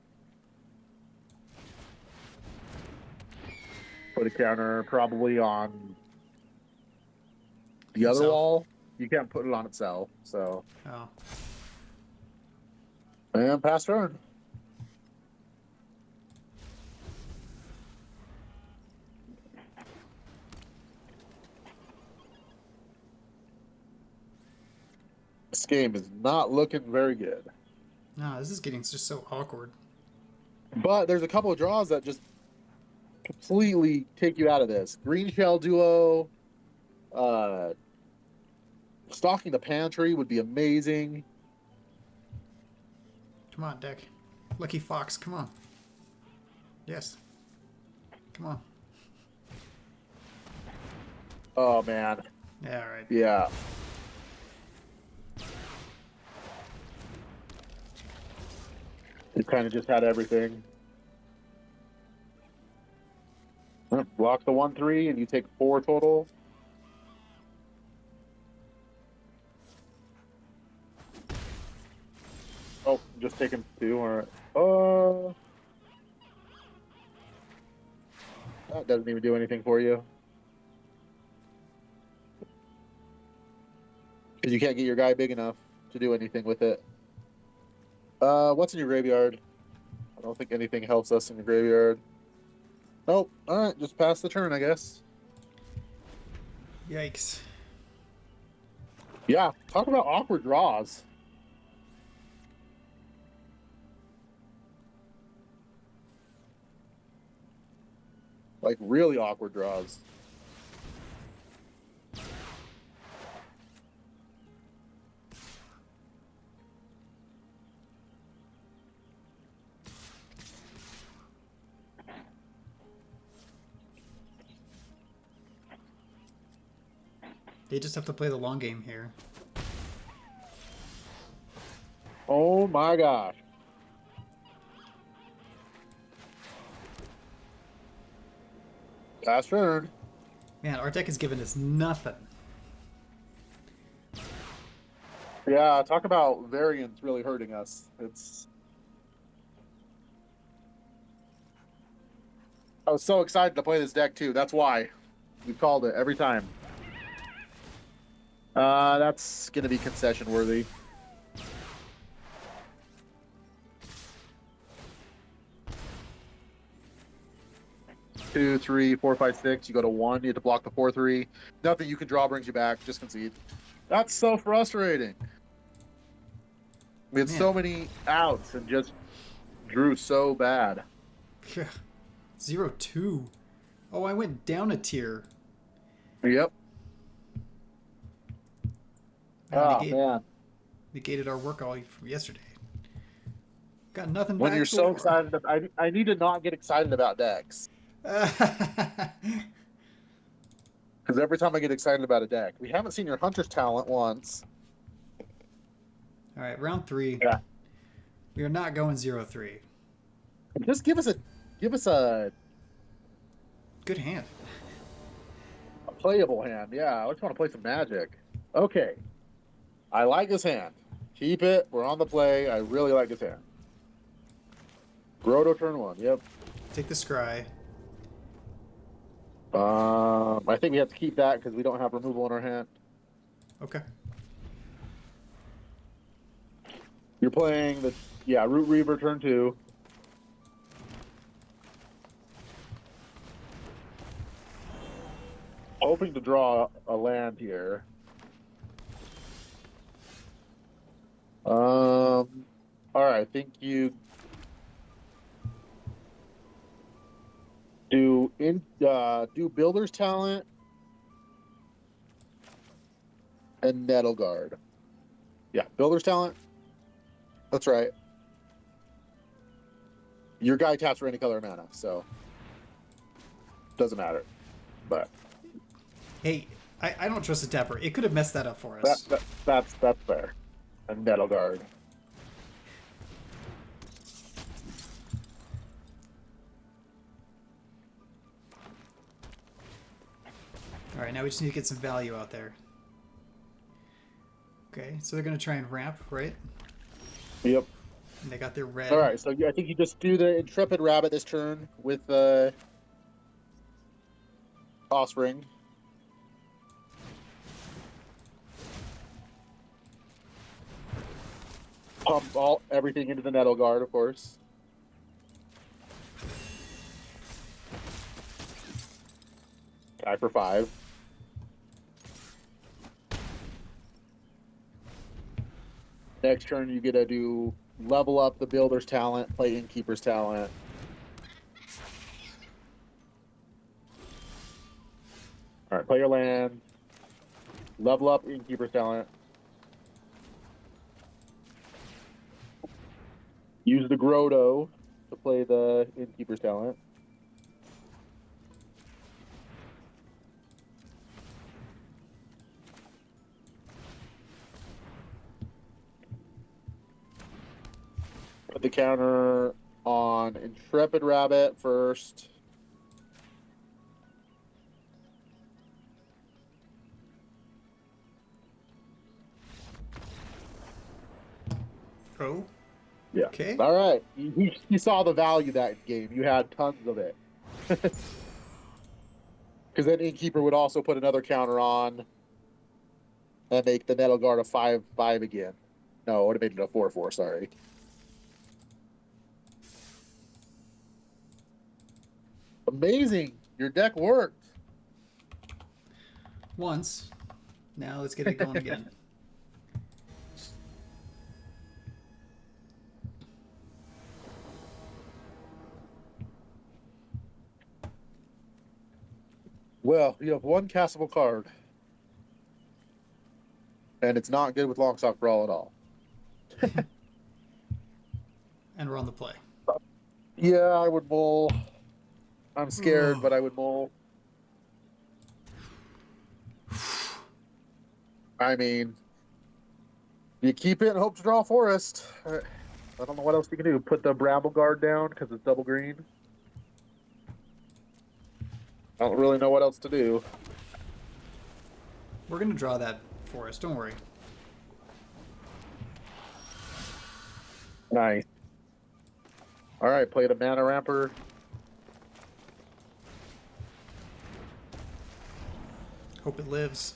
S2: Put a counter probably on the other
S1: Itself.
S2: wall. You can't put it on itself. So.
S1: Oh.
S2: And pass turn. This game is not looking very good.
S1: No, this is getting just so awkward.
S2: But there's a couple of draws that just completely take you out of this. Green Shell Duo, Stalking the Pantry would be amazing.
S1: Come on, deck. Lucky Fox, come on. Yes. Come on.
S2: Oh, man.
S1: Yeah, all right.
S2: Yeah. You kind of just had everything. Block the 1/3 and you take 4 total. Oh, just taking 2. All right. That doesn't even do anything for you. Because you can't get your guy big enough to do anything with it. What's in your graveyard? I don't think anything helps us in the graveyard. Nope. All right, just pass the turn, I guess.
S1: Yikes.
S2: Yeah, talk about awkward draws. Like, really awkward draws.
S1: They just have to play the long game here.
S2: Oh my gosh. Last turn.
S1: Man, our deck has given us nothing.
S2: Yeah, talk about variance really hurting us. I was so excited to play this deck too. That's why we called it every time. That's gonna be concession worthy. Two, three, four, five, six. You go to one. You have to block the 4/3. Nothing you can draw brings you back. Just concede. That's so frustrating. We had
S1: Man.
S2: so many outs and just drew so bad.
S1: 0-2. Oh, I went down a tier.
S2: Yep. Man.
S1: Negated our work all from yesterday. Got nothing
S2: When
S1: back
S2: you're
S1: so
S2: so
S1: far.
S2: excited, I need to not get excited about decks. Because every time I get excited about a deck, we haven't seen your Hunter's Talent once.
S1: All right, round 3.
S2: Yeah.
S1: We are not going 0-3.
S2: Just give us a
S1: Good hand.
S2: playable hand. Yeah, I just want to play some Magic. Okay. I like this hand. Keep it. We're on the play. I really like this hand. Grotto turn 1. Yep.
S1: Take the scry.
S2: I think we have to keep that because we don't have removal in our hand.
S1: Okay.
S2: You're playing the Root Reaver turn 2. Hoping to draw a land here. All right, I think you do Builder's Talent and Nettle Guard. Yeah, Builder's Talent. That's right. Your guy taps for any color of mana, so doesn't matter. But
S1: Hey, I don't trust the tapper. It could have messed that up for us.
S2: that's fair. And Nettle Guard.
S1: All right, now we just need to get some value out there. Okay, so they're going to try and ramp, right?
S2: Yep.
S1: And they got their red.
S2: All right, so I think you just do the Intrepid Rabbit this turn with Offspring. Pump everything into the Nettle Guard, of course. Die for 5. Next turn, you get to do level up the Builder's Talent, play Innkeeper's Talent. All right, play your land. Level up Innkeeper's Talent. Use the Grotto to play the Innkeeper's Talent. Put the counter on Intrepid Rabbit first.
S1: Oh.
S2: Yeah.
S1: Okay.
S2: All right. You saw the value that game. You had tons of it. Because then Innkeeper would also put another counter on and make the Nettle Guard a 5/5 again. No, it would have made it a 4/4, sorry. Amazing. Your deck worked.
S1: Once. Now let's get it going again.
S2: Well, you have one castable card. And it's not good with Longstalk Brawl at all.
S1: And we're on the play.
S2: Yeah, I would mull. I'm scared, but I would mull. I mean, you keep it and hope to draw a forest. I don't know what else you can do. Put the Bramble Guard down because it's double green. I don't really know what else to do.
S1: We're gonna draw that forest. Don't worry.
S2: Nice. All right, played a Mana Ramper.
S1: Hope it lives.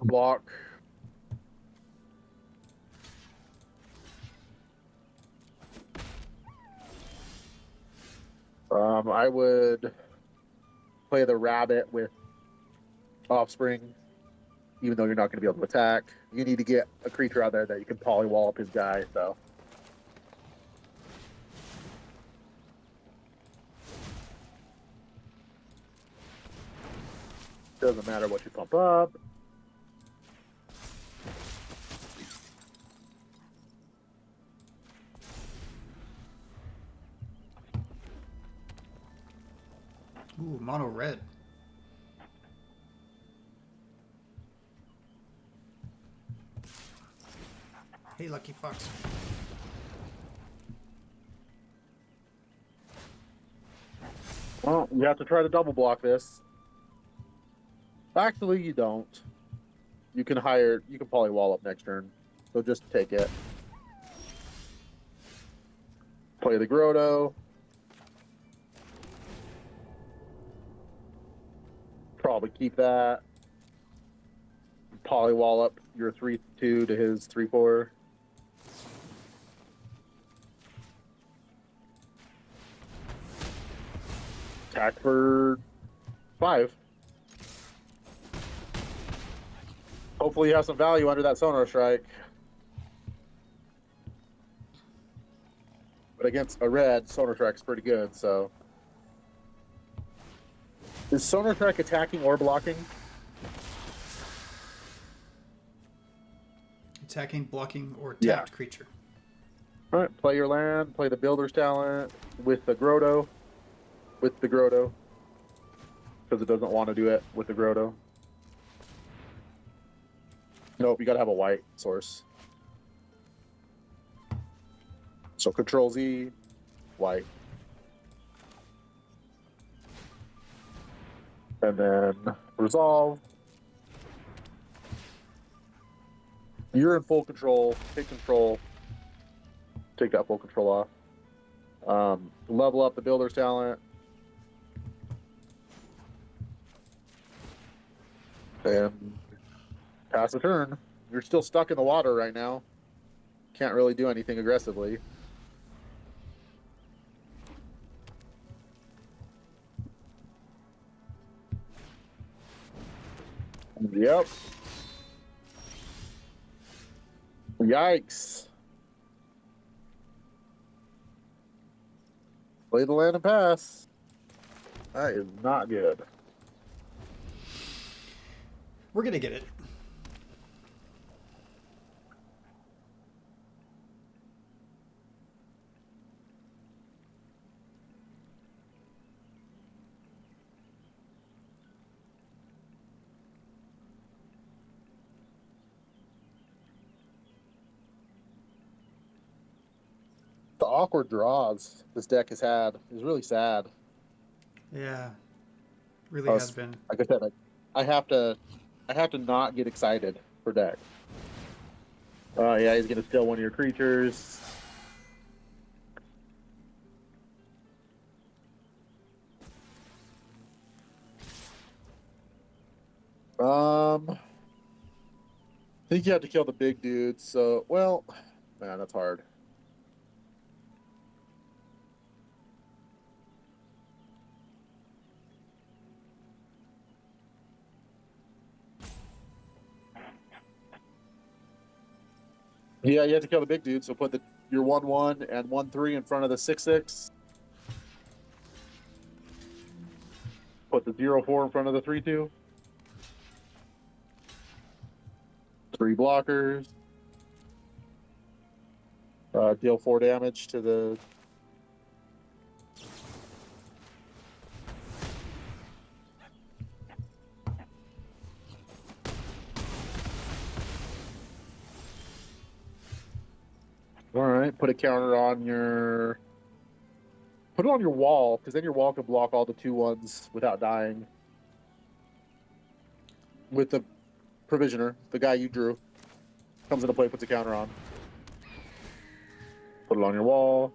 S2: Block. I would play the rabbit with Offspring, even though you're not going to be able to attack. You need to get a creature out there that you can polywall up his guy, so. Doesn't matter what you pump up.
S1: Ooh, mono red. Hey, Lucky Fox.
S2: Well, you have to try to double block this. Actually, you don't. You can polywall up next turn. So just take it. Play the Grotto. Probably keep that. Polywall up your 3/2 to his 3/4. Attack for 5. Hopefully you have some value under that Sonar Strike. But against a red, Sonar Strike's pretty good, so. Is Sonar Strike attacking or blocking?
S1: Attacking, blocking, or tapped creature.
S2: All right, play your land, play the Builder's Talent with the Grotto. Because it doesn't want to do it with the Grotto. Nope, you gotta have a white source. So Control Z, white. And then resolve. You're in full control. Take control. Take that full control off. Level up the Builder's Talent. And pass the turn. You're still stuck in the water right now. Can't really do anything aggressively. Yep. Yikes. Play the land and pass. That is not good.
S1: We're gonna get it.
S2: The awkward draws this deck has had is really sad.
S1: Yeah, really has been.
S2: Like I said, I have to not get excited for deck. Yeah, he's gonna steal one of your creatures. I think you have to kill the big dudes. So, well, man, that's hard. Yeah, you have to kill the big dude. So put your 1/1 and 1/3 in front of the 6/6. Put the 0/4 in front of the 3/2. 3 blockers. Deal 4 damage to the. All right, put a counter on your. Put it on your wall, because then your wall can block all the 2/1s without dying. With the Provisioner, the guy you drew, comes into play, puts a counter on. Put it on your wall.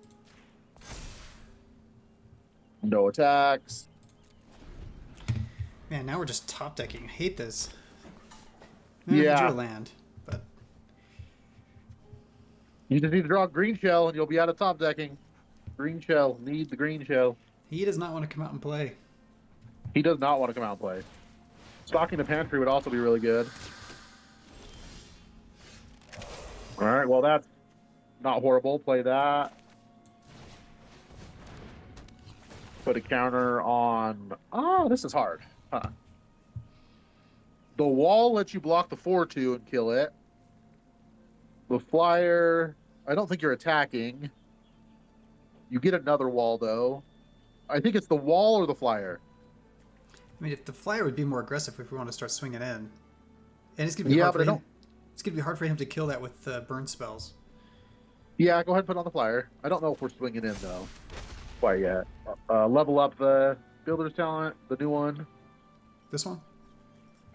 S2: No attacks.
S1: Man, now we're just top decking. I hate this.
S2: Yeah.
S1: I drew a land, but
S2: You just need to draw a green shell and you'll be out of top decking. Green shell. Need the green shell.
S1: he does not want to come out and play.
S2: He does not want to come out and play. Stocking the pantry would also be really good. All right, well, that's not horrible. Play that. Put a counter on... Oh, this is hard. Huh. The wall lets you block the 4/2 and kill it. The flyer... I don't think you're attacking. You get another wall, though. I think it's the wall or the flyer.
S1: I mean, if the flyer would be more aggressive if we want to start swinging in, and it's gonna be
S2: Yeah,
S1: hard
S2: but
S1: for
S2: I
S1: him.
S2: don't...
S1: It's gonna be hard for him to kill that with burn spells.
S2: Yeah, go ahead and put it on the flyer. I don't know if we're swinging in, though. Quite yet. Level up the Builder's Talent, the new one.
S1: This one?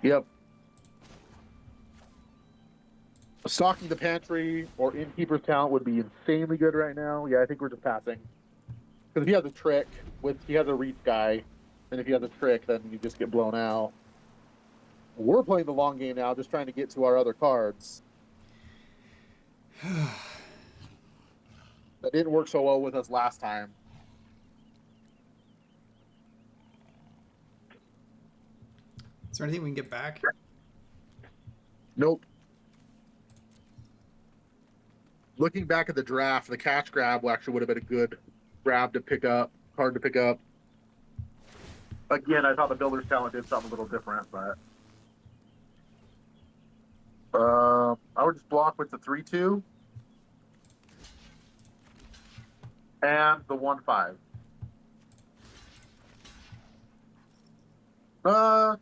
S2: Yep. Stocking the pantry or Innkeeper's Talent would be insanely good right now. Yeah, I think we're just passing. Because if he has a trick, he has a reach guy, and if he has a trick, then you just get blown out. We're playing the long game now, just trying to get to our other cards. That didn't work so well with us last time.
S1: Is there anything we can get back?
S2: Nope. Looking back at the draft, the cash grab actually would have been a good grab to pick up, card to pick up. Again, I thought the Builder's Talent did something a little different, but I would just block with the 3/2 and the 1/5.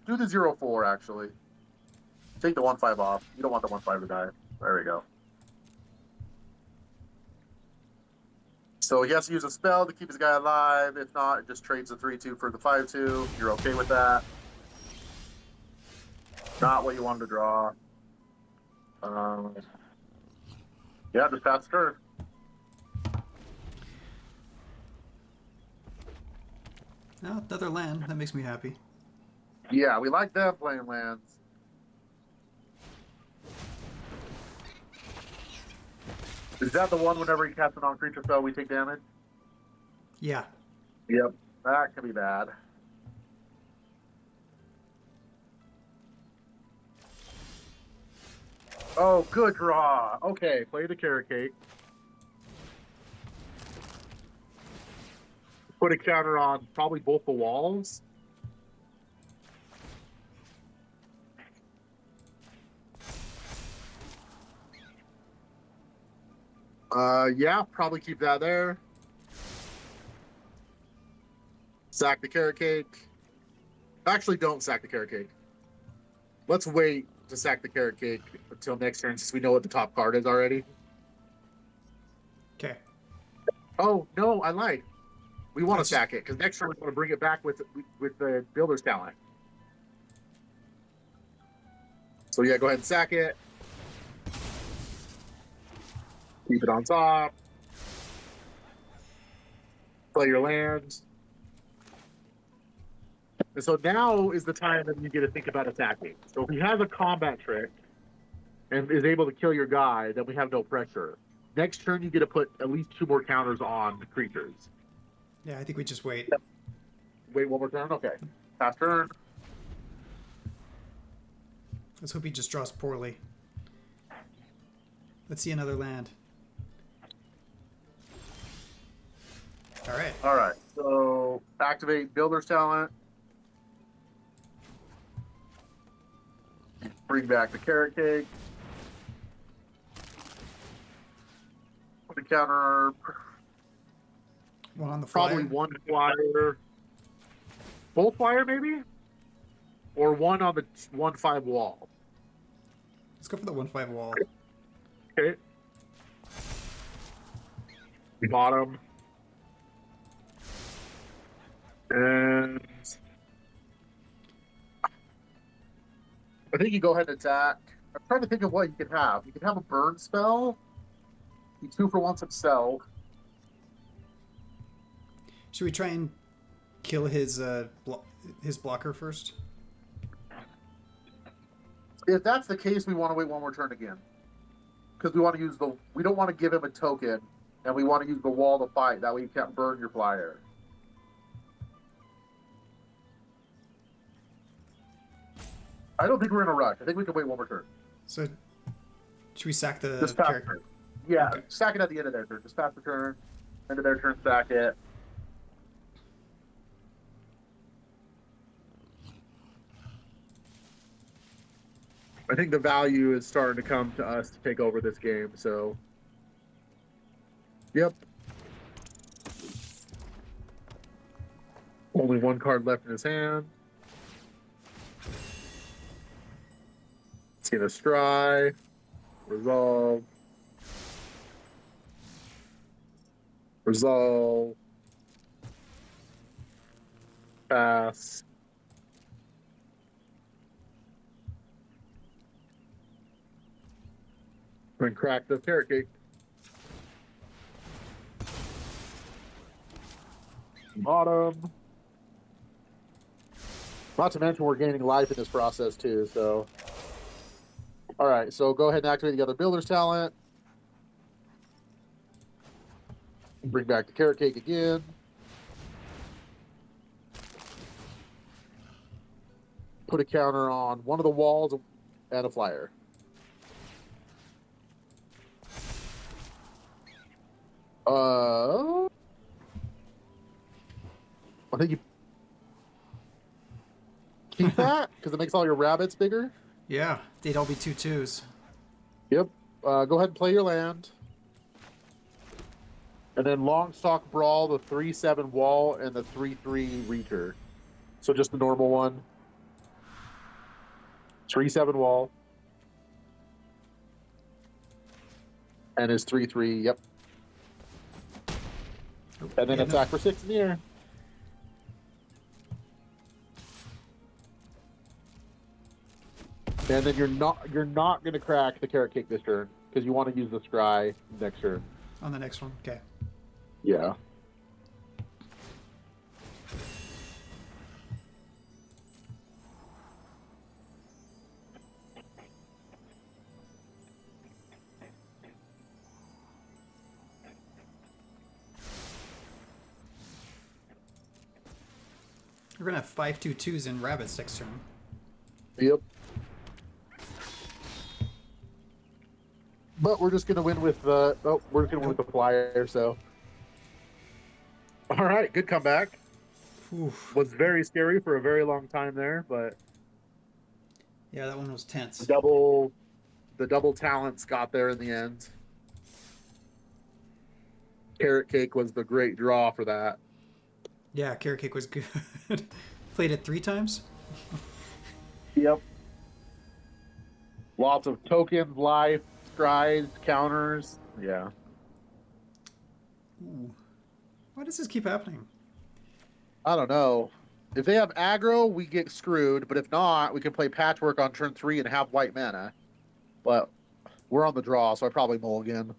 S2: Do the 0/4 actually. Take the 1/5 off. You don't want the 1/5 to die. There we go. So he has to use a spell to keep his guy alive. If not, it just trades the 3/2 for the 5/2. You're okay with that? Not what you wanted to draw. Yeah, just pass the turn.
S1: Oh, another land. That makes me happy.
S2: Yeah, we like them playing lands. Is that the one whenever he casts a non-creature spell, we take damage?
S1: Yeah.
S2: Yep, that can be bad. Oh, good draw. Okay, play the carrot cake. Put a counter on probably both the walls. Yeah, probably keep that there. Sack the carrot cake. Actually, don't sack the carrot cake. Let's wait to sack the carrot cake until next turn since we know what the top card is already.
S1: Okay.
S2: Oh, no, I lied. We want to sack it because next turn we want to bring it back with the Builder's Talent. So yeah, go ahead and sack it. Keep it on top. Play your lands. And so now is the time that you get to think about attacking. So if he has a combat trick and is able to kill your guy, then we have no pressure. Next turn, you get to put at least 2 more counters on the creatures.
S1: Yeah, I think we just wait.
S2: Wait 1 more turn? Okay. Pass turn.
S1: Let's hope he just draws poorly. Let's see another land. All right.
S2: All right. So activate Builder's Talent. Bring back the carrot cake. Put a counter,
S1: One on the
S2: probably
S1: flyer.
S2: one flyer. Both flyer, maybe? Or one on the 1/5 wall.
S1: Let's go for the 1/5 wall.
S2: Okay. Bottom. And I think you go ahead and attack. I'm trying to think of what you could have. You could have a burn spell. You 2-for-1 himself.
S1: Should we try and kill his blocker first?
S2: If that's the case, we want to wait one more turn again. Because we don't want to give him a token, and we want to use the wall to fight. That way you can't burn your flyer. I don't think we're in a rush. I think we can wait one more turn.
S1: So, should we sack the
S2: Just pass the
S1: character?
S2: turn. Yeah,
S1: Okay.
S2: sack it at the end of their turn. Just pass the turn. End of their turn, sack it. I think the value is starting to come to us to take over this game, so. Yep. Only one card left in his hand. See the Stry. Resolve. Resolve. Pass. And crack the carrot cake. Bottom. Not to mention we're gaining life in this process too, so. All right, so go ahead and activate the other builder's talent. Bring back the carrot cake again. Put a counter on one of the walls and a flyer. I think you keep that because it makes all your rabbits bigger.
S1: Yeah, they'd all be 2/2s.
S2: Yep. Go ahead and play your land. And then Longstock Brawl, the 3/7 wall, and the 3/3 reacher. So just the normal one. 3/7 wall. And his 3/3, yep. And then attack for 6 in the air. And then you're not gonna crack the carrot cake this turn because you want to use the scry next turn.
S1: On the next one, okay.
S2: Yeah.
S1: We're gonna have 5 2/2s and rabbits next turn.
S2: Yep. But we're just gonna win with the we're just gonna win with the flyer. So. All right, good comeback.
S1: Oof.
S2: Was very scary for a very long time there, but
S1: Yeah, that one was tense.
S2: the double talents got there in the end. Carrot cake was the great draw for that.
S1: Yeah, carrot cake was good. Played it 3 times.
S2: Yep. Lots of tokens, life, strides, counters. Yeah.
S1: Ooh. Why does this keep happening?
S2: I don't know. If they have aggro, we get screwed. But if not, we can play Patchwork on turn 3 and have white mana. But we're on the draw, so I probably mulligan.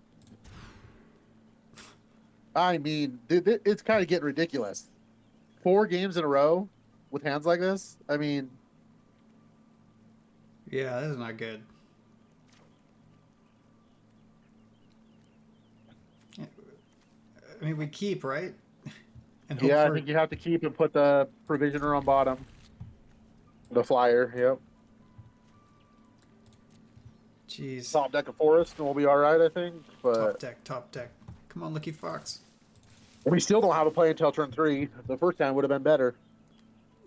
S2: I mean, it's kind of getting ridiculous. 4 games in a row with hands like this. I mean,
S1: Yeah, this is not good. I mean, we keep, right? And hope
S2: yeah,
S1: for...
S2: I think you have to keep and put the Provisioner on bottom. The flyer, yep.
S1: Jeez.
S2: Top deck of Forest, and we'll be all right, I think. But
S1: Top deck. Come on, Lucky Fox.
S2: we still don't have a play until turn 3. The first time would have been better.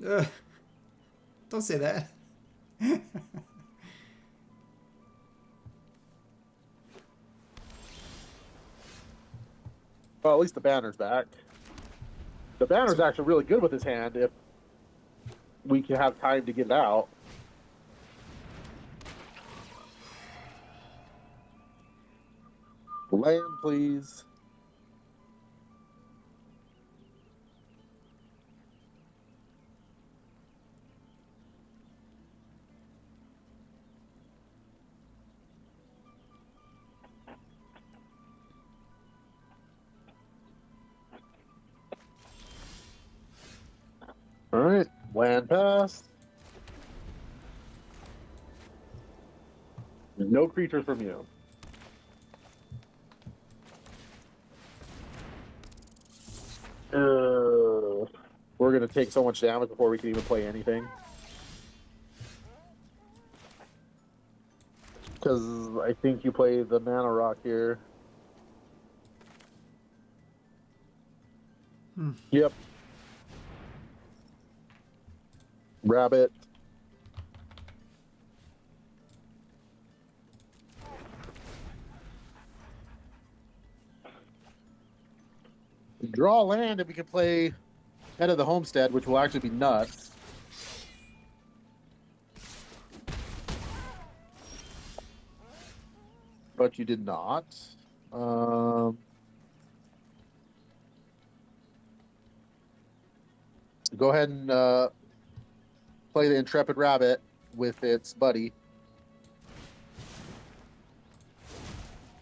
S1: Don't say that.
S2: Well, at least the banner's back. The banner's actually really good with his hand if we can have time to get it out. Land, please. All right, land pass. No creatures from you. We're going to take so much damage before we can even play anything. Because I think you play the Mana Rock here. Yep. Rabbit. Draw land and we can play Head of the Homestead, which will actually be nuts. But you did not. Go ahead and play the Intrepid Rabbit with its buddy.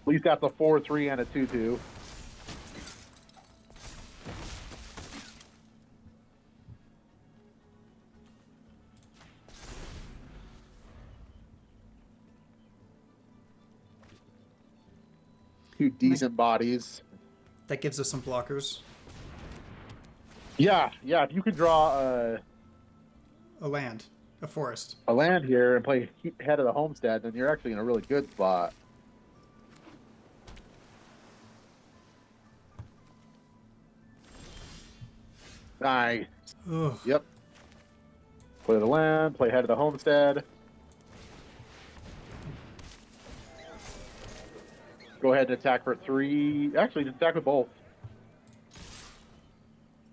S2: At least that's a 4/3 and a 2/2. Two decent bodies.
S1: That gives us some blockers.
S2: Yeah. If you could draw
S1: A land, a forest.
S2: a land here and play Head of the Homestead, then you're actually in a really good spot. Nice.
S1: Ugh.
S2: Yep. Play the land, play Head of the Homestead. Go ahead and attack for 3. Actually, just attack with both.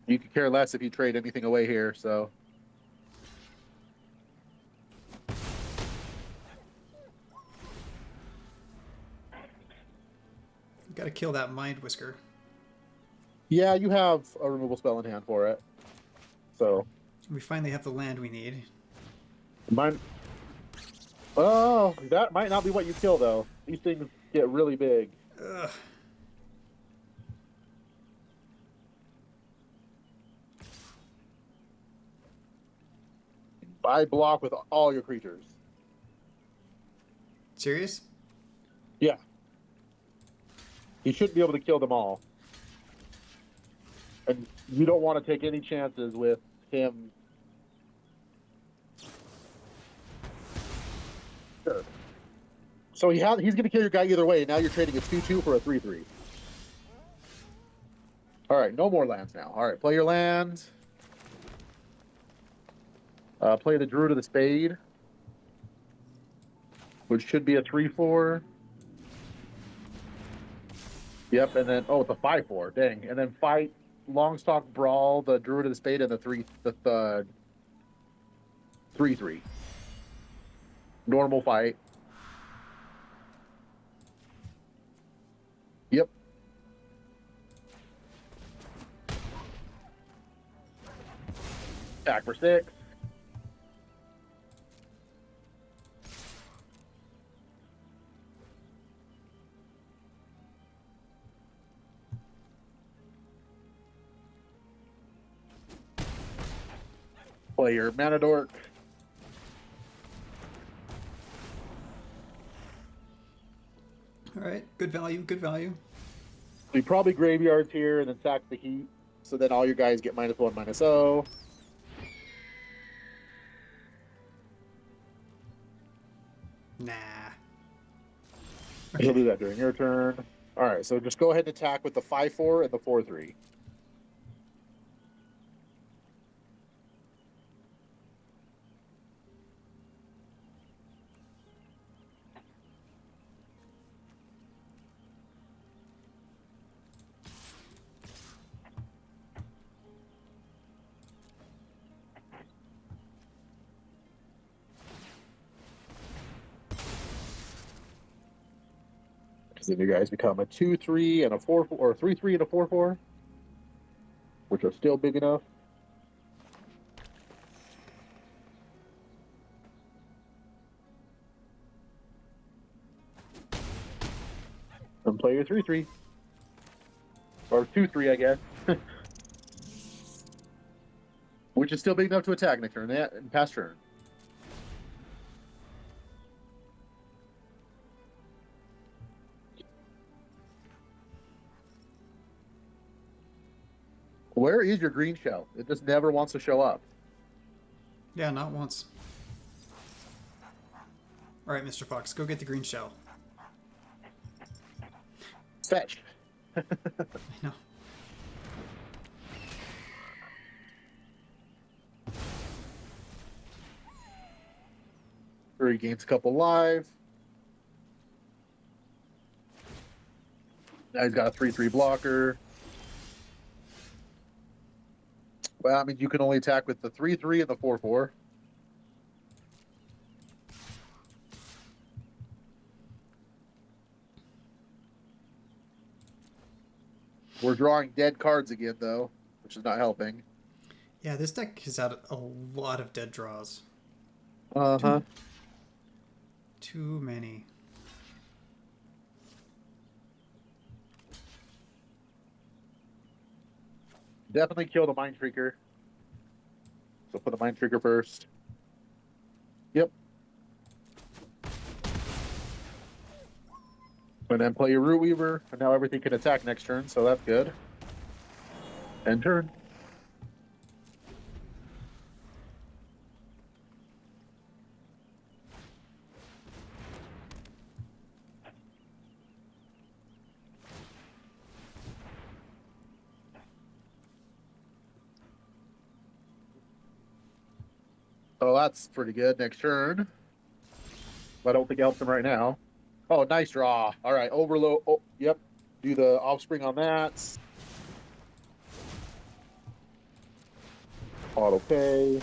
S2: You could care less if you trade anything away here, so.
S1: Got to kill that Mind Whisker.
S2: Yeah, you have a removal spell in hand for it. So.
S1: We finally have the land we need.
S2: Mine. Oh, that might not be what you kill, though. These things get really big.
S1: Ugh.
S2: I block with all your creatures.
S1: Serious?
S2: Yeah. He shouldn't be able to kill them all. And you don't want to take any chances with him. Sure. So he's going to kill your guy either way. Now you're trading a 2/2 for a 3/3. All right, no more lands now. All right, play your land. Play the Druid of the Spade, which should be a 3/4. Yep, and then it's a 5/4. Dang, and then fight Longstalk Brawl, the Druid of the Spade, and the 3/3. Normal fight. Yep. Attack for 6. Play your Mana Dork.
S1: All right, good value, good value.
S2: We probably graveyards here and then sack the heat. So then all your guys get -1, -0.
S1: Nah.
S2: He'll do that during your turn. All right, so just go ahead and attack with the 5/4 and the 4/3. Then you guys become a 2/3 and a 4/4, or 3/3 and a 4/4, which are still big enough. And play your 3/3. Or 2/3, I guess. Which is still big enough to attack next turn, and pass turn. Where is your green shell? It just never wants to show up.
S1: Yeah, not once. All right, Mr. Fox, go get the green shell.
S2: Fetch.
S1: I know.
S2: Or he gains a couple life. Now he's got a 3/3 blocker. Well, I mean, you can only attack with the 3/3 and the 4/4. We're drawing dead cards again, though, which is not helping.
S1: Yeah, this deck has had a lot of dead draws.
S2: Uh-huh.
S1: Too many.
S2: Definitely kill the Mind Shrieker. So put the Mind Shrieker first. Yep. And then play your Root Weaver, and now everything can attack next turn, so that's good. End turn. Oh, that's pretty good. Next turn. I don't think it helps him right now. Oh, nice draw. All right, overload. Oh, yep. Do the offspring on that. Auto pay.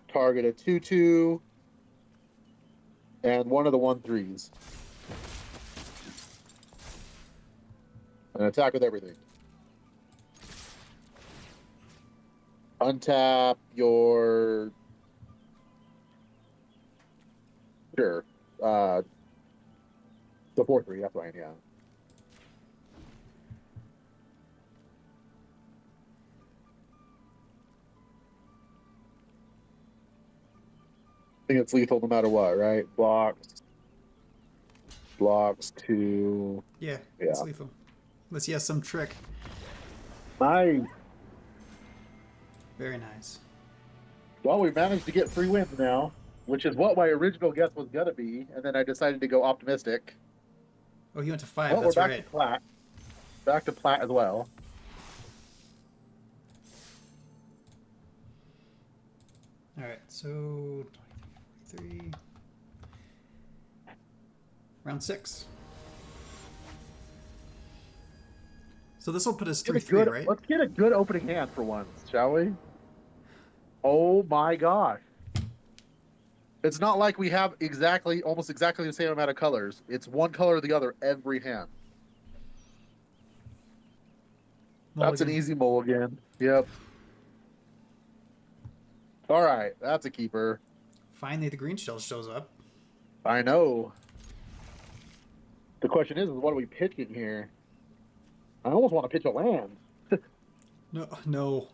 S2: Target a 2/2. And one of the 1/3s. And attack with everything. Untap your. Sure. The 4/3, that's right, yeah. I think it's lethal no matter what, right? Blocks to.
S1: Yeah,
S2: Yeah.
S1: it's lethal. Unless he has some trick.
S2: Nice.
S1: Very nice.
S2: Well, we managed to get 3 wins now, which is what my original guess was going to be, and then I decided to go optimistic.
S1: Oh, he went to 5,
S2: Well,
S1: that's
S2: we're back
S1: right.
S2: to plat. Back to plat as well.
S1: Alright, so 23. Round 6. So this will put us 3-3, right?
S2: Let's get a good opening hand for once, shall we? Oh my gosh. It's not like we have almost exactly the same amount of colors. It's one color or the other every hand.
S1: Mulligan.
S2: That's an easy mulligan. Yep. All right, that's a keeper.
S1: Finally, the green shell shows up.
S2: I know. The question is what are we pitching here? I almost want to pitch a land.
S1: No.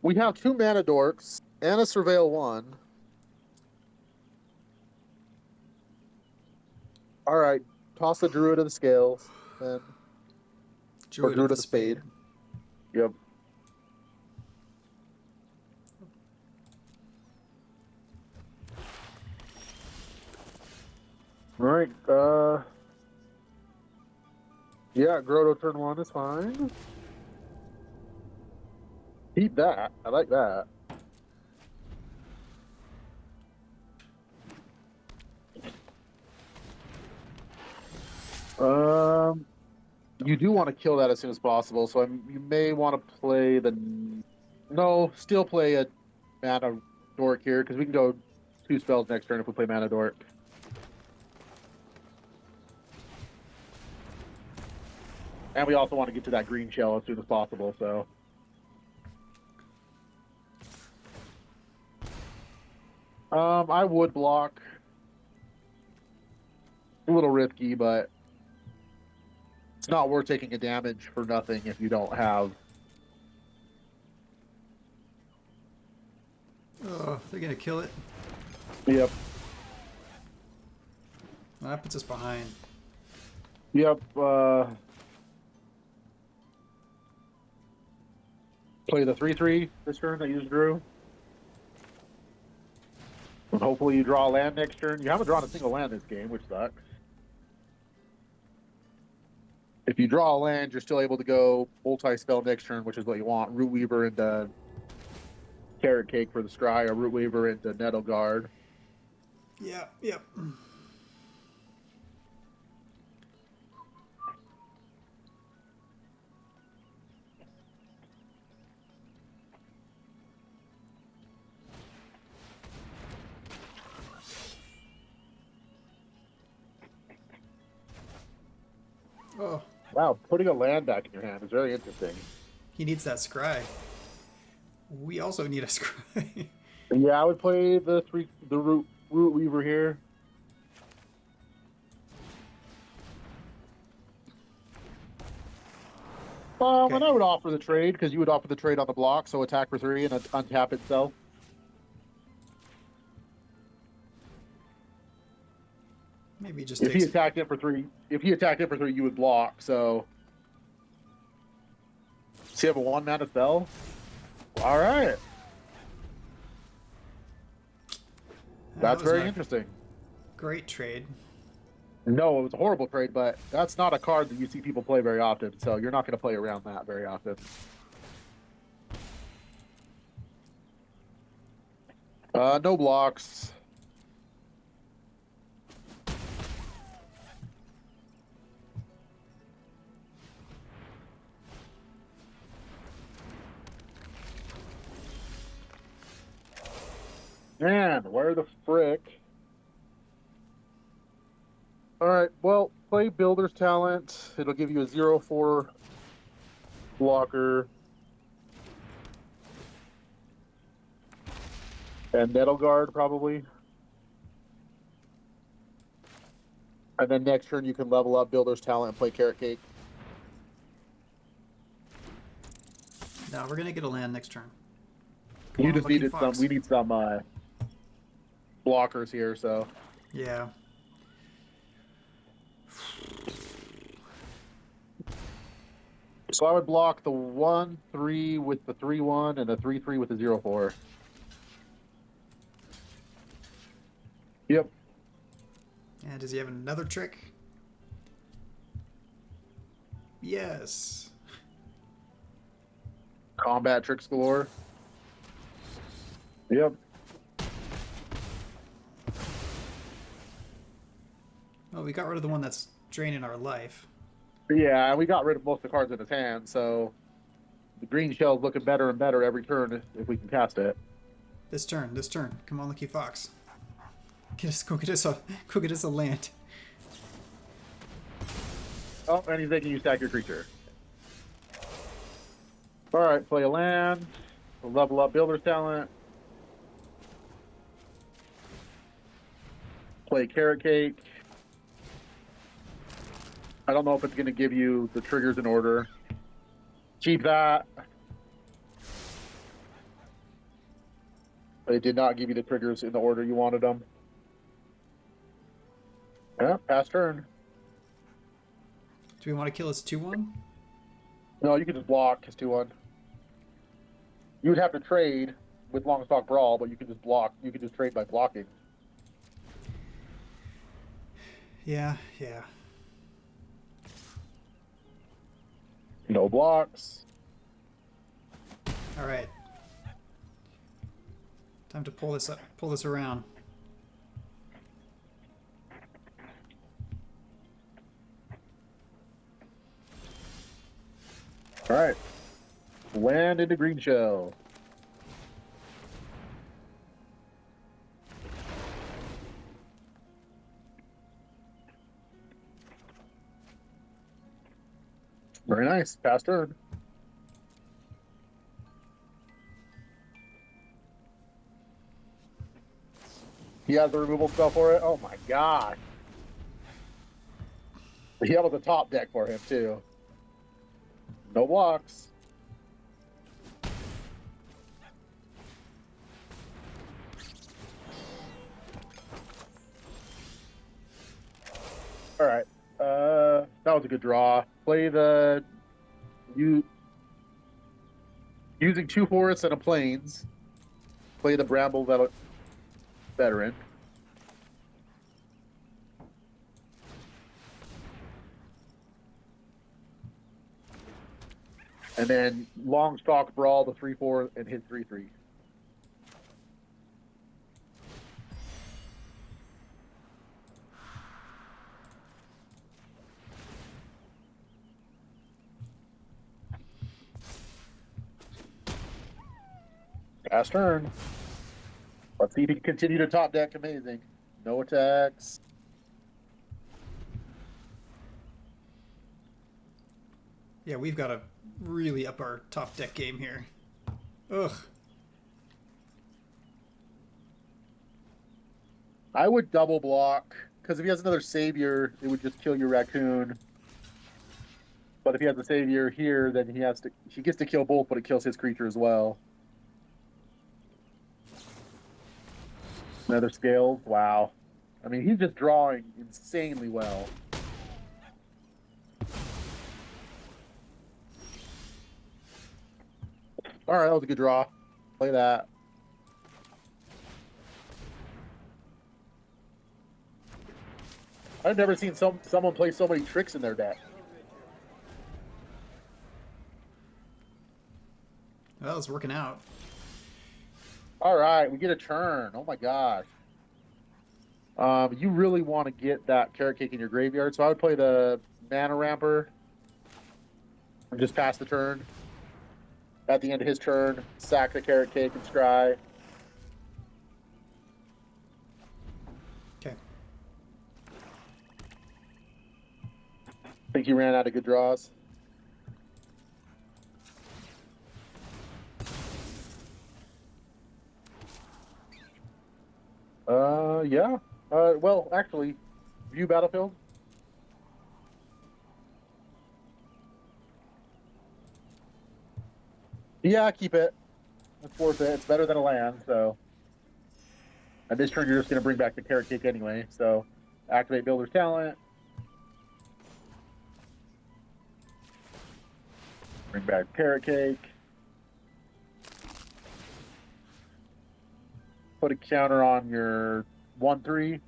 S2: We have 2 mana dorks and a Surveil 1. All right, toss the Druid of the Scales, then.
S1: Druid
S2: Druid
S1: of the Spade.
S2: Yep. All right. Yeah, Grotto turn 1 is fine. Keep that. I like that. You do want to kill that as soon as possible, so you may want to play the. No, still play a mana dork here because we can go 2 spells next turn if we play mana dork. And we also want to get to that green shell as soon as possible, so. I would block. A little risky, but it's not worth taking a damage for nothing if you don't have.
S1: Oh, they're gonna kill it.
S2: Yep.
S1: Well, that puts us behind.
S2: Yep. Play the 3/3 this turn that you just drew. And hopefully you draw a land next turn. You haven't drawn a single land this game, which sucks. If you draw a land, you're still able to go multi-spell next turn, which is what you want. Root Weaver into Carrot Cake for the Scry, or Root Weaver into Nettle Guard.
S1: Yep, yep. Oh,
S2: Wow, putting a land back in your hand is very interesting.
S1: he needs that scry. We also need a scry.
S2: Yeah, I would play the Root Weaver here.
S1: Okay.
S2: And I would offer the trade because you would offer the trade on the block, so attack for 3 and untap itself.
S1: Maybe just
S2: If he attacked it for 3, you would block. So, you have a 1-mana spell. All right, that's very interesting.
S1: Great trade.
S2: No, it was a horrible trade, but that's not a card that you see people play very often. So you're not going to play around that very often. No blocks. Man, where the frick? All right, well, play Builder's Talent. It'll give you a 0/4 blocker. And Nettle Guard, probably. And then next turn, you can level up Builder's Talent and play Carrot Cake.
S1: No, we're gonna get a land next turn.
S2: We need some blockers here, so.
S1: Yeah.
S2: So I would block the 1/3 with the 3/1 and the 3/3 with the 0/4. Yep.
S1: And does he have another trick? Yes.
S2: Combat tricks galore. Yep.
S1: Well, we got rid of the one that's draining our life.
S2: Yeah, we got rid of most of the cards in his hand, so the green shell's looking better and better every turn if we can cast it.
S1: This turn. Come on, Lucky Fox. Go get us a land.
S2: Oh, and he's making you stack your creature. All right, play a land. We'll level up Builder's Talent. Play Carrot Cake. I don't know if it's going to give you the triggers in order. Keep that. But it did not give you the triggers in the order you wanted them. Yeah, pass turn.
S1: Do we want to kill his 2/1?
S2: No, you can just block his 2/1. You would have to trade with Longstalk Brawl, but you can just block. You can just trade by blocking.
S1: Yeah.
S2: No blocks.
S1: All right. Time to pull this around.
S2: All right. Land into green shell. Very nice. Pass turn. He has the removal spell for it. Oh my gosh. He had the top deck for him too. No blocks. All right. That was a good draw. Play the using 2 forests and a plains. Play the Bramble Veteran. And then Longstalk Brawl the 3/4 and hit 3/3. Pass turn. Let's see if he can continue to top deck. Amazing. No attacks.
S1: Yeah, we've got to really up our top deck game here. Ugh.
S2: I would double block, because if he has another Savior, it would just kill your Raccoon. But if he has a Savior here, then he gets to kill both, but it kills his creature as well. Another Scales. Wow. I mean, he's just drawing insanely well. All right, that was a good draw. Play that. I've never seen someone play so many tricks in their deck.
S1: Well, it's working out.
S2: All right, we get a turn. Oh my gosh. You really want to get that Carrot Cake in your graveyard, so I would play the Mana Ramper and just pass the turn. At the end of his turn, sack the Carrot Cake and scry.
S1: Okay.
S2: I think you ran out of good draws. Yeah. Well, actually, view battlefield. Yeah, keep it. It's worth it. It's better than a land, so. And this turn, you're just going to bring back the Carrot Cake anyway, so activate Builder's Talent. Bring back Carrot Cake. Put a counter on your 1/3.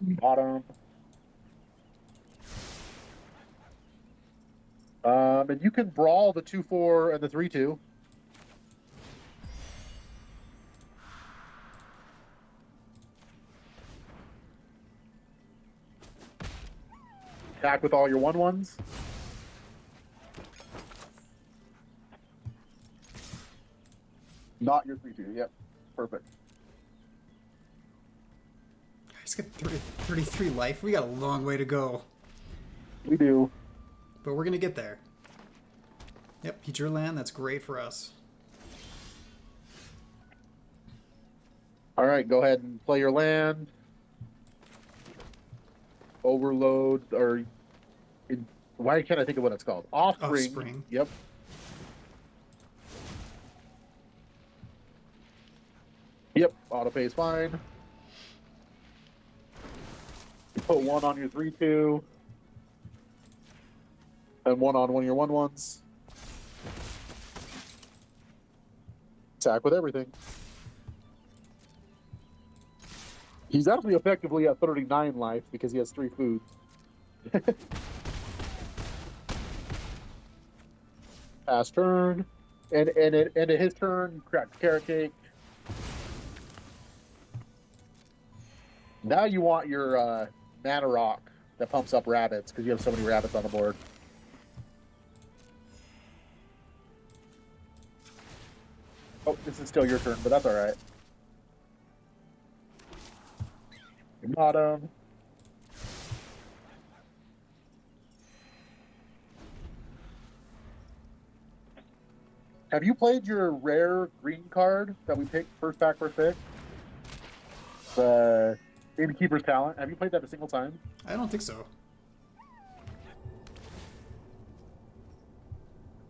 S2: Bottom. And you can brawl the 2/4 and the 3/2. Attack with all your 1/1s. Not your 3/2. Yep. Perfect.
S1: He's got 33 life. We got a long way to go.
S2: We do.
S1: But we're going to get there. Yep, eat your land. That's great for us.
S2: All right, go ahead and play your land. Overload, why can't I think of what it's called? Offspring. Yep. Yep, auto pay is fine. You put 1 on your 3/2. And 1 on one of your 1/1s. Attack with everything. He's actually effectively at 39 life because he has 3 food. Pass turn. And at his turn, crack the Carrot Cake. Now you want your Mana Rock that pumps up rabbits because you have so many rabbits on the board. Oh, this is still your turn, but that's all right. Bottom. Have you played your rare green card that we picked first back, first pick? The Innkeeper's Talent. Have you played that a single time?
S1: I don't think so.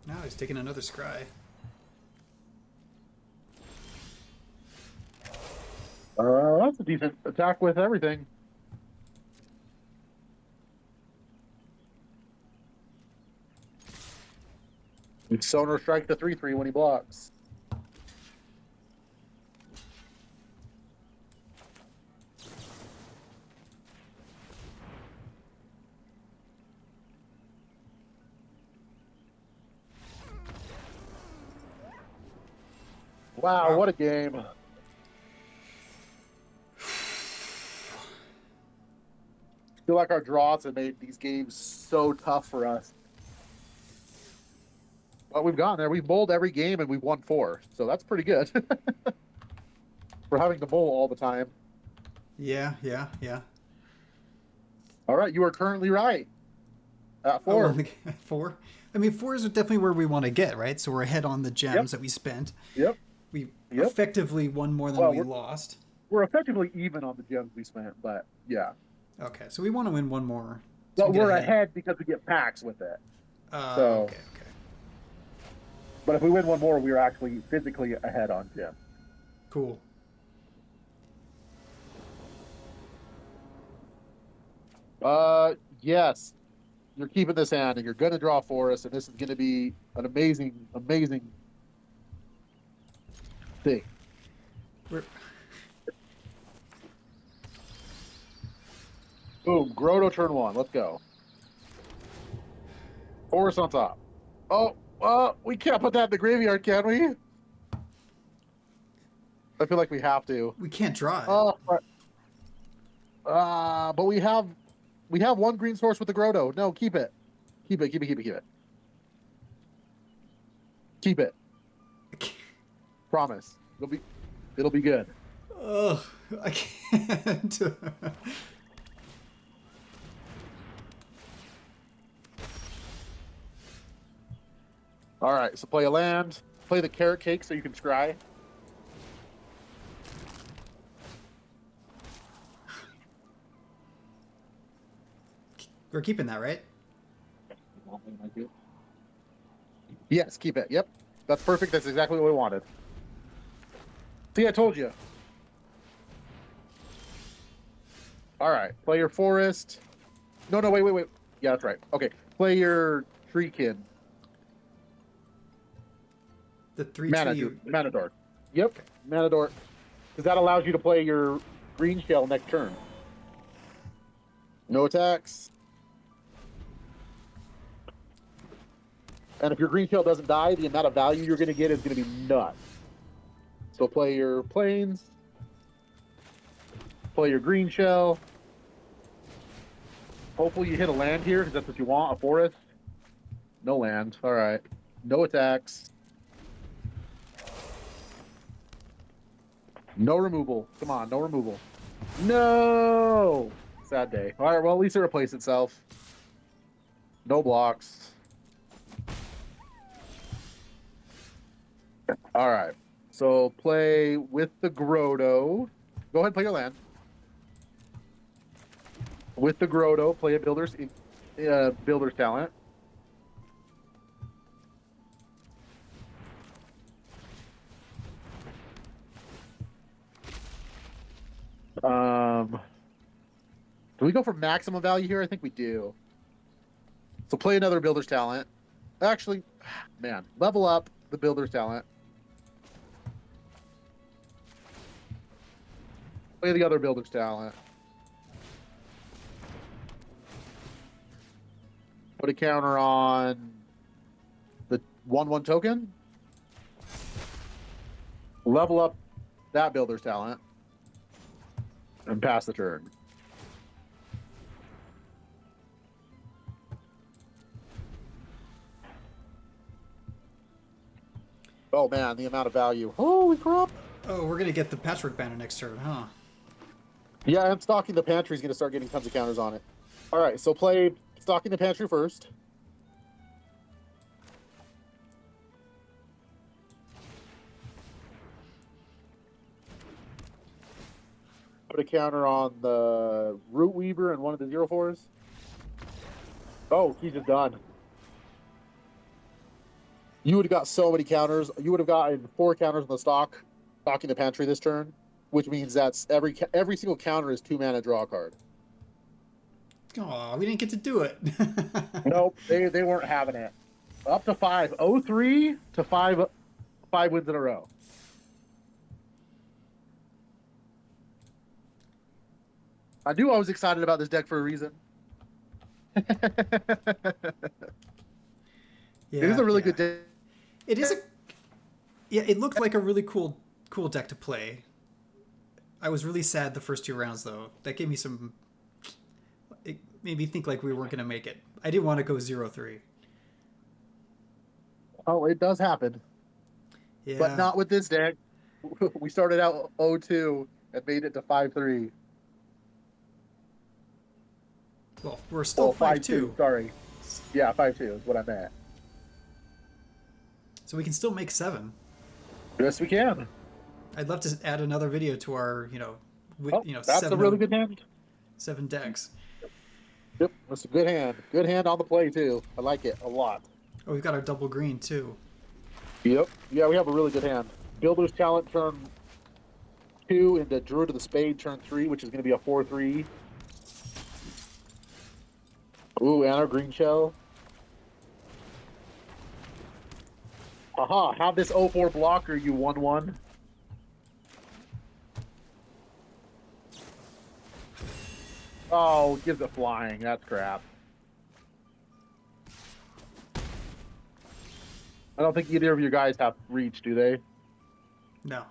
S1: Now he's taking another scry.
S2: That's a decent attack with everything. Sonar strike the 3/3 when he blocks. Wow, what a game. I feel like our draws have made these games so tough for us. But we've gotten there. We've bowled every game and we've won 4. So that's pretty good. For having to bowl all the time.
S1: Yeah.
S2: All right, you are currently right. At 4.
S1: Oh, 4? I mean, 4 is definitely where we want to get, right? So we're ahead on the gems that we spent.
S2: Yep.
S1: We effectively won more than we lost.
S2: We're effectively even on the gems we spent, but yeah.
S1: Okay, so we want to win one more.
S2: But we're ahead because we get packs with it.
S1: Okay.
S2: But if we win one more, we're actually physically ahead on gems.
S1: Cool.
S2: Yes. You're keeping this hand, and you're going to draw for us, and this is going to be an amazing, amazing thing. Boom. Grotto turn 1. Let's go. Forest on top. Oh, we can't put that in the graveyard, can we? I feel like we have to.
S1: We can't draw it.
S2: But we have one green source with the Grotto. No, keep it. Keep it. Keep it. Promise. It'll be good.
S1: Ugh, I can't.
S2: All right, so play a land. Play the carrot cake so you can scry.
S1: We're keeping that, right?
S2: Yes, keep it. Yep. That's perfect. That's exactly what we wanted. See, I told you. All right. Play your forest. No, wait. Yeah, that's right. Okay. Play your treekin.
S1: The 3
S2: Manador. Yep. Okay. Manador. Because that allows you to play your green shell next turn. No attacks. And if your green shell doesn't die, the amount of value you're going to get is going to be nuts. So play your plains. Play your green shell. Hopefully you hit a land here, because that's what you want, a forest. No land. All right. No attacks. No removal. Come on, no removal. No! Sad day. All right, well, at least it replaced itself. No blocks. All right. So play with the Grotto. Go ahead and play your land. With the Grotto, play a builder's talent. Do we go for maximum value here? I think we do. So play another builder's talent. Actually, man, level up the builder's talent. Play the other builder's talent. Put a counter on the 1/1 token. Level up that builder's talent. And pass the turn. Oh man, the amount of value. Holy crap.
S1: Oh, we're going to get the Patchwork Banner next turn, huh?
S2: Yeah, and Stocking the Pantry is going to start getting tons of counters on it. All right, so play Stocking the Pantry first. put a counter on the Root Weaver and one of the 0/4s. Oh, he's just done. You would have got so many counters. You would have gotten 4 counters on the stocking the pantry this turn, which means that's every single counter is 2 mana draw a card.
S1: Oh, we didn't get to do it.
S2: Nope, they weren't having it. Up to 5. 0-3 to 5 wins in a row. I knew I was excited about this deck for a reason.
S1: Yeah,
S2: it is a really good deck.
S1: It is a. Yeah, it looked like a really cool deck to play. I was really sad the first 2 rounds though. That gave me some. It made me think like we weren't going to make it. I didn't want to go 0-3.
S2: Oh, it does happen.
S1: Yeah.
S2: But not with this deck. We started out 0-2 and made it to 5-3.
S1: Well, we're still 5-2.
S2: Sorry. Yeah, 5-2 is what I meant.
S1: So we can still make 7.
S2: Yes, we can.
S1: I'd love to add another video to our,
S2: That's a really good hand.
S1: 7 decks.
S2: Yep, that's a good hand. Good hand on the play too. I like it a lot.
S1: Oh, we've got our double green too.
S2: Yep. Yeah, we have a really good hand. Builder's Talent turn 2 into Druid of the Spade turn 3, which is going to be a 4/3. Ooh, and our green shell. Aha, have this 0/4 blocker, you 1/1. Oh, gives it flying. That's crap. I don't think either of you guys have reach, do they?
S1: No.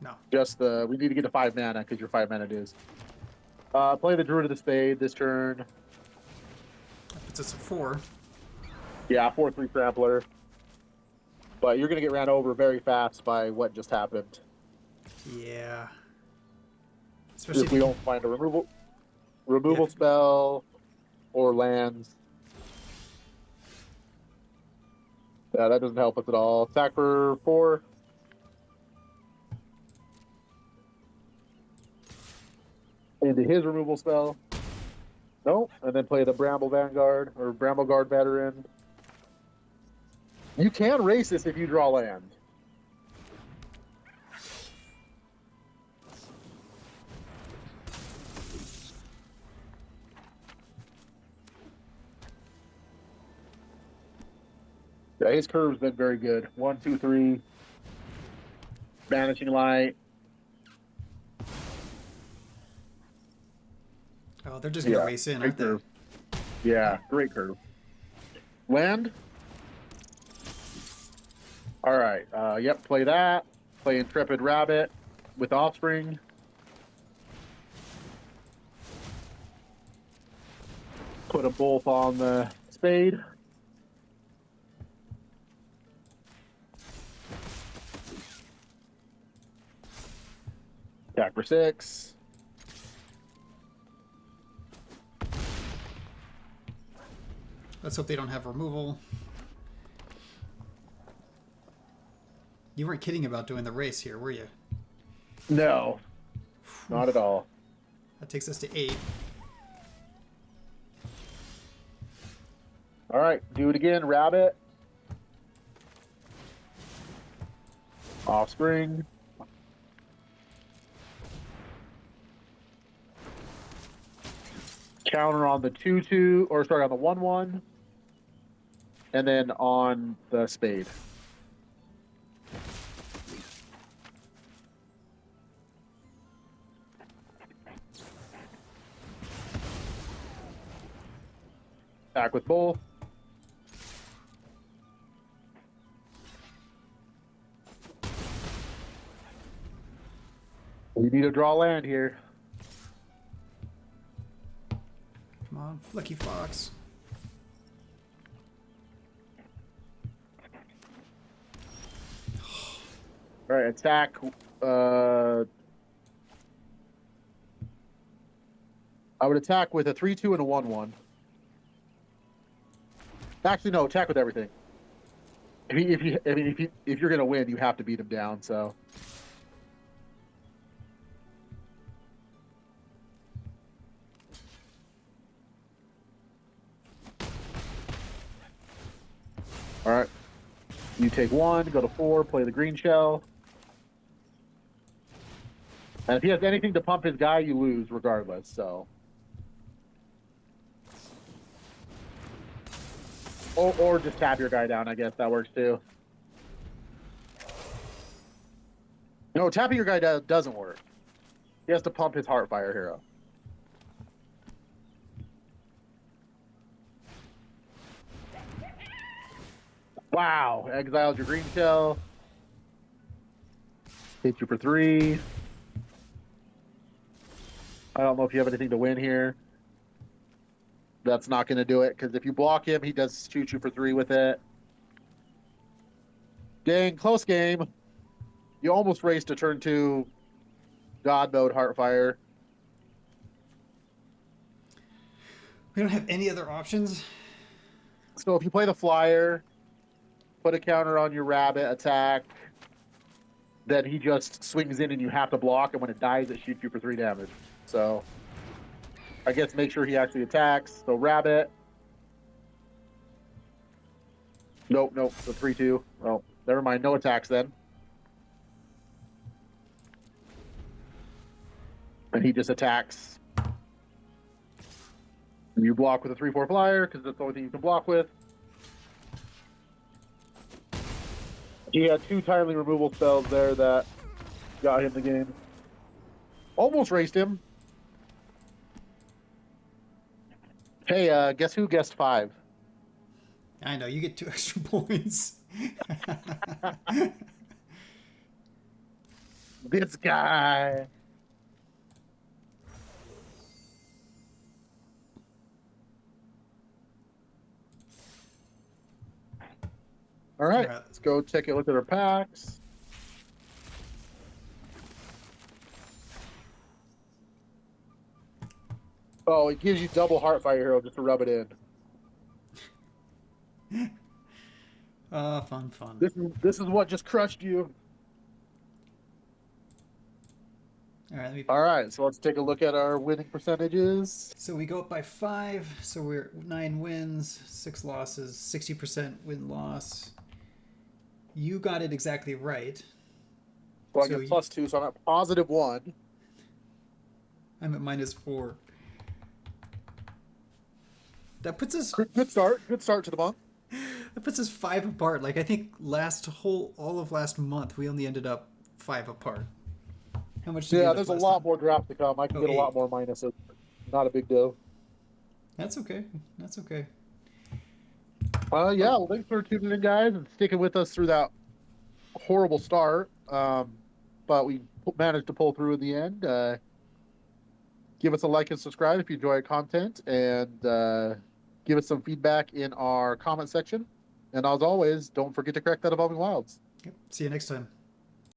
S1: No.
S2: Just we need to get to 5 mana because you're 5 mana dues. Play the Druid of the Spade this turn.
S1: That puts us at 4.
S2: Yeah, 4/3 Trampler. But you're going to get ran over very fast by what just happened.
S1: Yeah. Especially
S2: if we don't find a removal spell or lands. Yeah, that doesn't help us at all. Attack for 4. Into his removal spell. Nope. And then play the Bramble Vanguard or Bramble Guard Veteran. You can race this if you draw land. Yeah, his curve's been very good. 1, 2, 3. Banishing Light.
S1: Oh, they're just going to race in, aren't they?
S2: Yeah, great curve. Land. All right. Yep, play that. Play Intrepid Rabbit with Offspring. Put a Wolf on the Spade. Attack for 6.
S1: Let's hope they don't have removal. You weren't kidding about doing the race here, were you?
S2: No, not at all.
S1: That takes us to 8.
S2: All right, do it again. Rabbit. Offspring. Counter on the 2/2, or sorry, on the 1/1, and then on the Spade. Attack with both. We need to draw land here.
S1: Come on, Lucky Fox.
S2: All right, attack. I would attack with a 3/2 and a 1/1. Actually, no, attack with everything. If you're gonna win, you have to beat him down. So All right. You take 1, go to 4, play the green shell. And if he has anything to pump his guy, you lose regardless, so. Or just tap your guy down, I guess that works too. No, tapping your guy doesn't work. He has to pump his Heartfire hero. Wow, exiled your green shell. Hit you for 3. I don't know if you have anything to win here. That's not going to do it, because if you block him, he does shoot you for 3 with it. Dang, close game. You almost raced to turn 2 God mode Heartfire.
S1: We don't have any other options.
S2: So if you play the flyer, put a counter on your rabbit attack, then he just swings in and you have to block, and when it dies, it shoots you for 3 damage. So I guess make sure he actually attacks. So rabbit. Nope, the 3-2. Well, never mind. No attacks then. And he just attacks. And you block with a 3-4 flyer, because that's the only thing you can block with. He had 2 timely removal spells there that got him the game. Almost raced him. Hey, guess who guessed 5?
S1: I know, you get 2 extra points.
S2: This guy. All right, let's go take a look at our packs. Oh, it gives you double Heartfire hero just to rub it in.
S1: Fun.
S2: This is what just crushed you. All right, so let's take a look at our winning percentages.
S1: So we go up by 5. So we're 9 wins, 6 losses, 60% win-loss. You got it exactly right.
S2: So I get +2, so I'm at +1.
S1: I'm at -4. That puts us...
S2: Good start to the month.
S1: That puts us 5 apart. Like, I think all of last month, we only ended up 5 apart. How much did you
S2: there's a lot more draft to come. I can get
S1: 8.
S2: a lot more minuses. Not a big deal.
S1: That's okay.
S2: Well, thanks for tuning in, guys, and sticking with us through that horrible start. But we managed to pull through in the end. Give us a like and subscribe if you enjoy our content, and give us some feedback in our comment section. And as always, don't forget to correct that Evolving Wilds.
S1: Yep. See you next time.